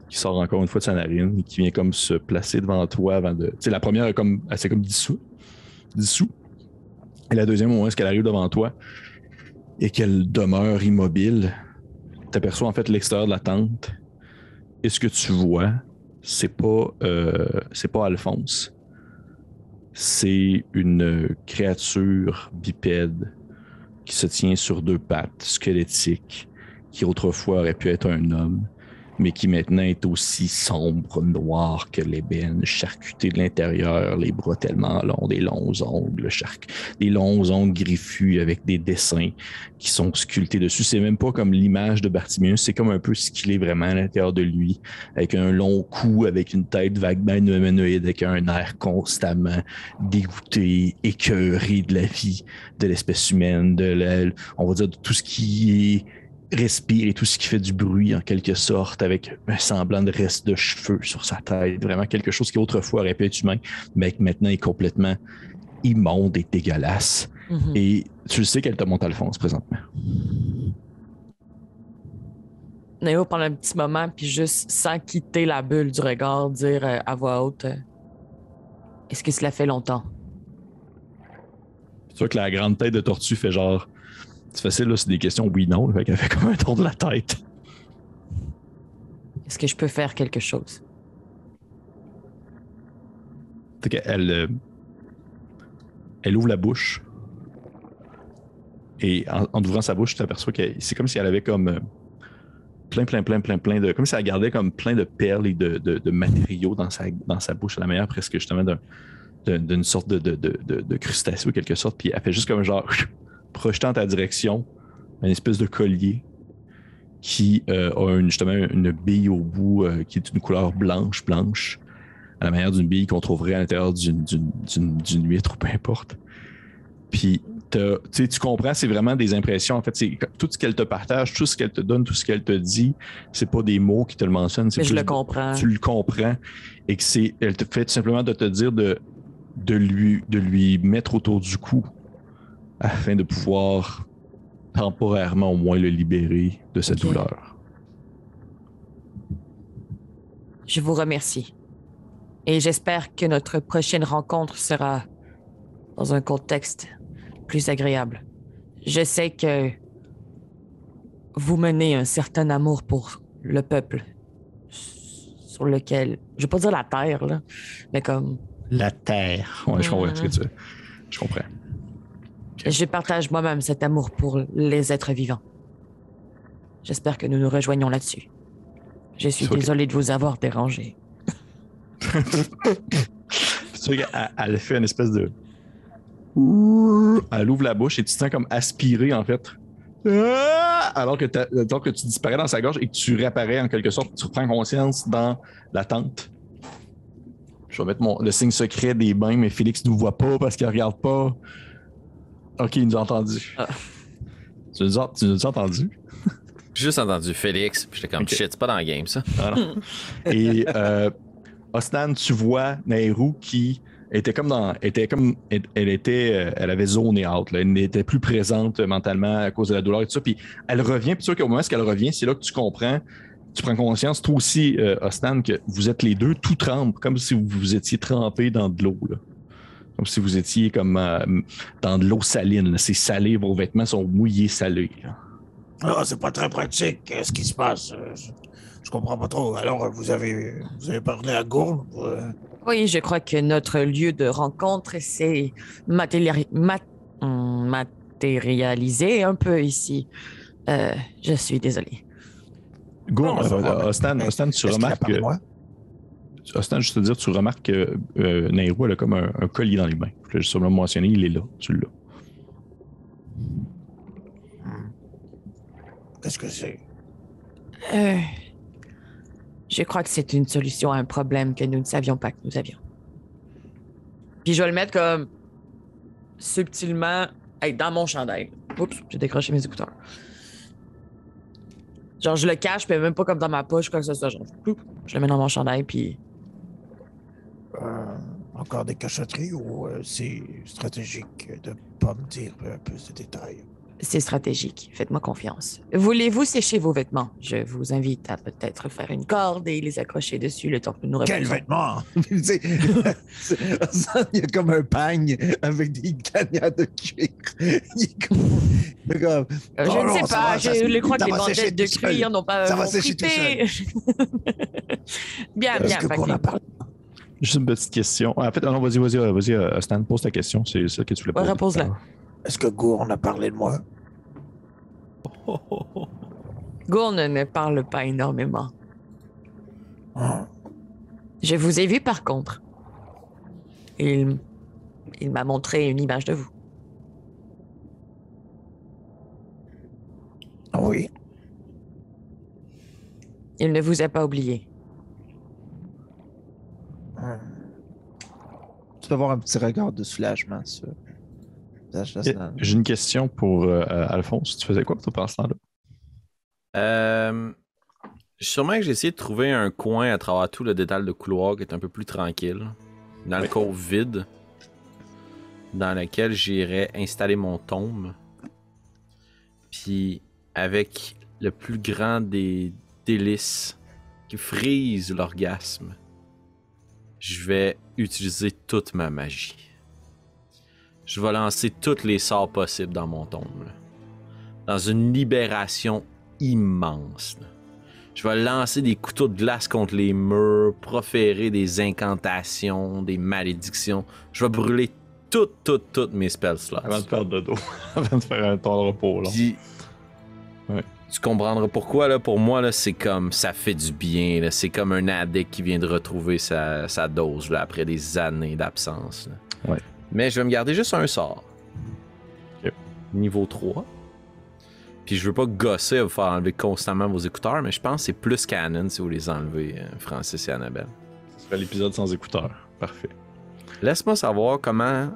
qui sort encore une fois de sa narine et qui vient comme se placer devant toi avant de... Tu sais, la première elle s'est comme dissous. Et la deuxième, au moment où elle arrive devant toi et qu'elle demeure immobile, t'aperçois en fait l'extérieur de la tente. Et ce que tu vois, c'est pas Alphonse. C'est une créature bipède qui se tient sur deux pattes, squelettique, qui autrefois aurait pu être un homme, mais qui maintenant est aussi sombre, noir que l'ébène, charcuté de l'intérieur, les bras tellement longs, des longs ongles, des longs ongles griffus avec des dessins qui sont sculptés dessus. C'est même pas comme l'image de Bartiméus, c'est comme un peu ce qu'il est vraiment à l'intérieur de lui, avec un long cou, avec une tête vaguement humanoïde, avec un air constamment dégoûté, écœuré de la vie, de l'espèce humaine, on va dire de tout ce qui est respire et tout ce qui fait du bruit en quelque sorte, avec un semblant de reste de cheveux sur sa tête, vraiment quelque chose qui autrefois aurait pu être humain, mais qui maintenant est complètement immonde et dégueulasse. Mm-hmm. Et tu sais qu'elle te monte Alphonse présentement. Néo pendant un petit moment, puis juste sans quitter la bulle du regard, dire à voix haute est-ce que cela fait longtemps? C'est sûr que la grande tête de tortue fait genre c'est facile, là, c'est des questions oui-non. Elle fait comme un tour de la tête. Est-ce que je peux faire quelque chose? Elle ouvre la bouche. Et en ouvrant sa bouche, tu t'aperçois que c'est comme si elle avait comme plein de... Comme si elle gardait comme plein de perles et de matériaux dans sa bouche, à la manière presque justement d'une sorte de crustacé ou quelque sorte. Puis elle fait juste comme genre... projetant en ta direction une espèce de collier qui a justement une bille au bout qui est d'une couleur blanche, à la manière d'une bille qu'on trouverait à l'intérieur d'une huître ou peu importe. Puis tu comprends, c'est vraiment des impressions. En fait, c'est tout ce qu'elle te partage, tout ce qu'elle te donne, tout ce qu'elle te dit, c'est pas des mots qui te le mentionnent. Mais je le comprends. Tu le comprends et que elle te fait tout simplement de te dire de lui mettre autour du cou afin de pouvoir temporairement au moins le libérer de cette douleur. Je vous remercie. Et j'espère que notre prochaine rencontre sera dans un contexte plus agréable. Je sais que vous menez un certain amour pour le peuple sur lequel... Je vais pas dire la terre, là, mais comme... La terre. Ouais, je comprends ce que tu veux. Je comprends. Je partage moi-même cet amour pour les êtres vivants. J'espère que nous nous rejoignons là-dessus. Je suis désolé de vous avoir dérangé. Tu vois qu'elle fait une espèce de... Elle ouvre la bouche et tu te sens comme aspirer, en fait. Alors que tu disparais dans sa gorge et que tu réapparais en quelque sorte, tu reprends conscience dans la tente. Je vais mettre le signe secret des bains, mais Félix ne nous voit pas parce qu'il ne regarde pas. Ok, il nous a entendu. Tu nous as entendu? J'ai juste entendu Félix, puis j'étais comme shit, c'est pas dans le game ça. Ah, non. Et Osnan, tu vois Nairou qui était comme elle avait zoné out, là. Elle n'était plus présente mentalement à cause de la douleur et tout ça. Puis elle revient, puis sûr qu'au moment où elle revient, c'est là que tu comprends, tu prends conscience, toi aussi, Osnan, que vous êtes les deux tout trempes, comme si vous étiez trempés dans de l'eau, là. Comme si vous étiez comme dans de l'eau saline, là. C'est salé, vos vêtements sont mouillés salés, là. Ah, c'est pas très pratique. Qu'est-ce qui se passe? Je comprends pas trop. Alors, vous avez parlé à Gourne? Oui, je crois que notre lieu de rencontre s'est matérialisé un peu ici. Je suis désolé. Gourne, Osnan, tu remarques que... Osnan, juste te dire, tu remarques que Nairou, elle a comme un collier dans les mains. Je vais juste le mentionner, il est là, tu l'as. Qu'est-ce que c'est? Je crois que c'est une solution à un problème que nous ne savions pas que nous avions. Puis je vais le mettre comme subtilement dans mon chandail. Oups, j'ai décroché mes écouteurs. Genre, je le cache, mais même pas comme dans ma poche, quoi que ce soit. Genre, je le mets dans mon chandail, puis... Encore des cachotteries ou c'est stratégique de pas me dire plus de détails? C'est stratégique. Faites-moi confiance. Voulez-vous sécher vos vêtements? Je vous invite à peut-être faire une corde et les accrocher dessus le temps que nous reposons. Quels vêtements? Il y a comme un pagne avec des gagnants de cuir. Il est comme... je ne sais pas. Je crois que les bandelettes de cuir n'ont pas... Ça va sécher tout seul. Bien. Juste une petite question. En fait, non, vas-y, Stan, pose ta question. C'est ça que tu voulais poser. Repose-la. Est-ce que Gourne a parlé de moi? Gourne ne parle pas énormément. Je vous ai vu par contre. Il m'a montré une image de vous. Oui. Il ne vous a pas oublié. Tu peux avoir un petit regard de soulagement sur le visage d'Osnan. J'ai une question pour Alphonse. Tu faisais quoi pour ton temps-là? Sûrement que j'ai essayé de trouver un coin à travers tout le détail de couloir qui est un peu plus tranquille. Dans le cours vide. Dans lequel j'irais installer mon tombe. Puis avec le plus grand des délices qui frise l'orgasme, je vais utiliser toute ma magie. Je vais lancer tous les sorts possibles dans mon tombe. Là. Dans une libération immense. Là. Je vais lancer des couteaux de glace contre les murs, proférer des incantations, des malédictions. Je vais brûler toutes mes spell slots. Avant de faire dodo. Avant de faire un temps de repos. Là. Puis, tu comprendras pourquoi, là, pour moi, là, c'est comme, ça fait du bien, là. C'est comme un addict qui vient de retrouver sa dose, là, après des années d'absence. Ouais. Mais je vais me garder juste un sort. Okay. Niveau 3. Puis je veux pas gosser à vous faire enlever constamment vos écouteurs, mais je pense que c'est plus canon si vous les enlevez, Francis et Annabelle. Ce serait l'épisode sans écouteurs. Parfait. Laisse-moi savoir comment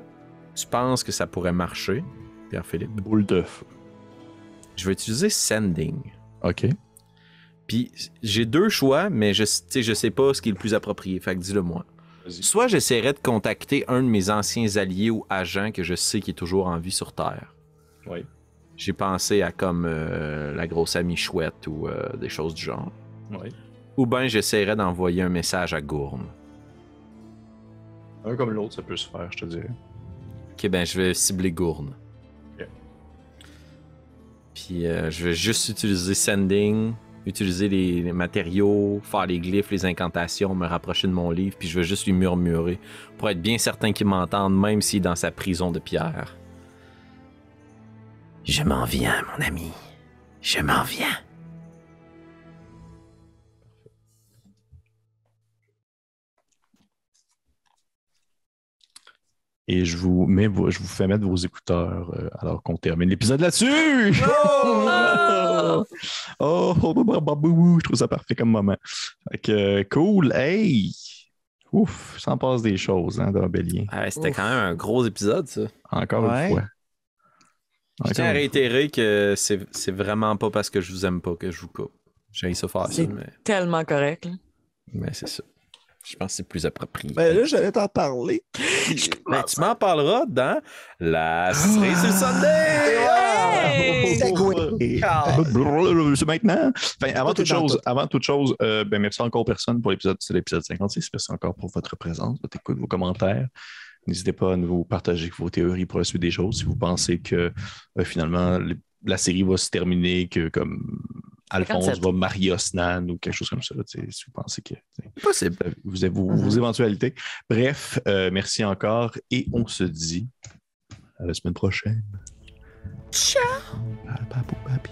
tu penses que ça pourrait marcher, Pierre-Philippe. Boule d'œuf. Je vais utiliser Sending. OK. Puis j'ai deux choix, mais je sais pas ce qui est le plus approprié. Fait que dis-le moi. Vas-y. Soit j'essaierai de contacter un de mes anciens alliés ou agents que je sais qui est toujours en vie sur Terre. Oui. J'ai pensé à comme la grosse amie chouette ou des choses du genre. Oui. Ou bien j'essaierais d'envoyer un message à Gourne. Un comme l'autre, ça peut se faire, je te dirais. Ok, ben je vais cibler Gourne. Ok. Puis je vais juste utiliser Sending, utiliser les matériaux, faire les glyphes, les incantations, me rapprocher de mon livre, puis je vais juste lui murmurer pour être bien certain qu'il m'entende, même s'il est dans sa prison de pierre. Je m'en viens, mon ami. Je m'en viens. Et je vous fais mettre vos écouteurs alors qu'on termine l'épisode là-dessus. Je trouve ça parfait comme moment. Fait que, cool. Hey! Ouf, ça en passe des choses hein, dans Bélien. Ah, c'était quand même un gros épisode, ça. Encore une fois. Je tiens à réitérer que c'est vraiment pas parce que je vous aime pas que je vous coupe. J'ai ça faire ça, C'est mais tellement correct. Là. mais c'est ça. Je pense que c'est plus approprié. Ben là, j'allais t'en parler. Ben, tu m'en parleras dans la cerise sur le Sunday! Hey! C'est maintenant. Enfin, avant toute chose, ben, merci encore aux personnes pour l'épisode 56. Merci encore pour votre présence, votre écoute, vos commentaires. N'hésitez pas à nous partager vos théories pour la suite des choses. Si vous pensez que finalement la série va se terminer, que comme Alphonse 57. va marier Osnan ou quelque chose comme ça, là, si vous pensez que Possible. vous avez vos éventualités. Bref, merci encore et on se dit à la semaine prochaine. Ciao! Papi.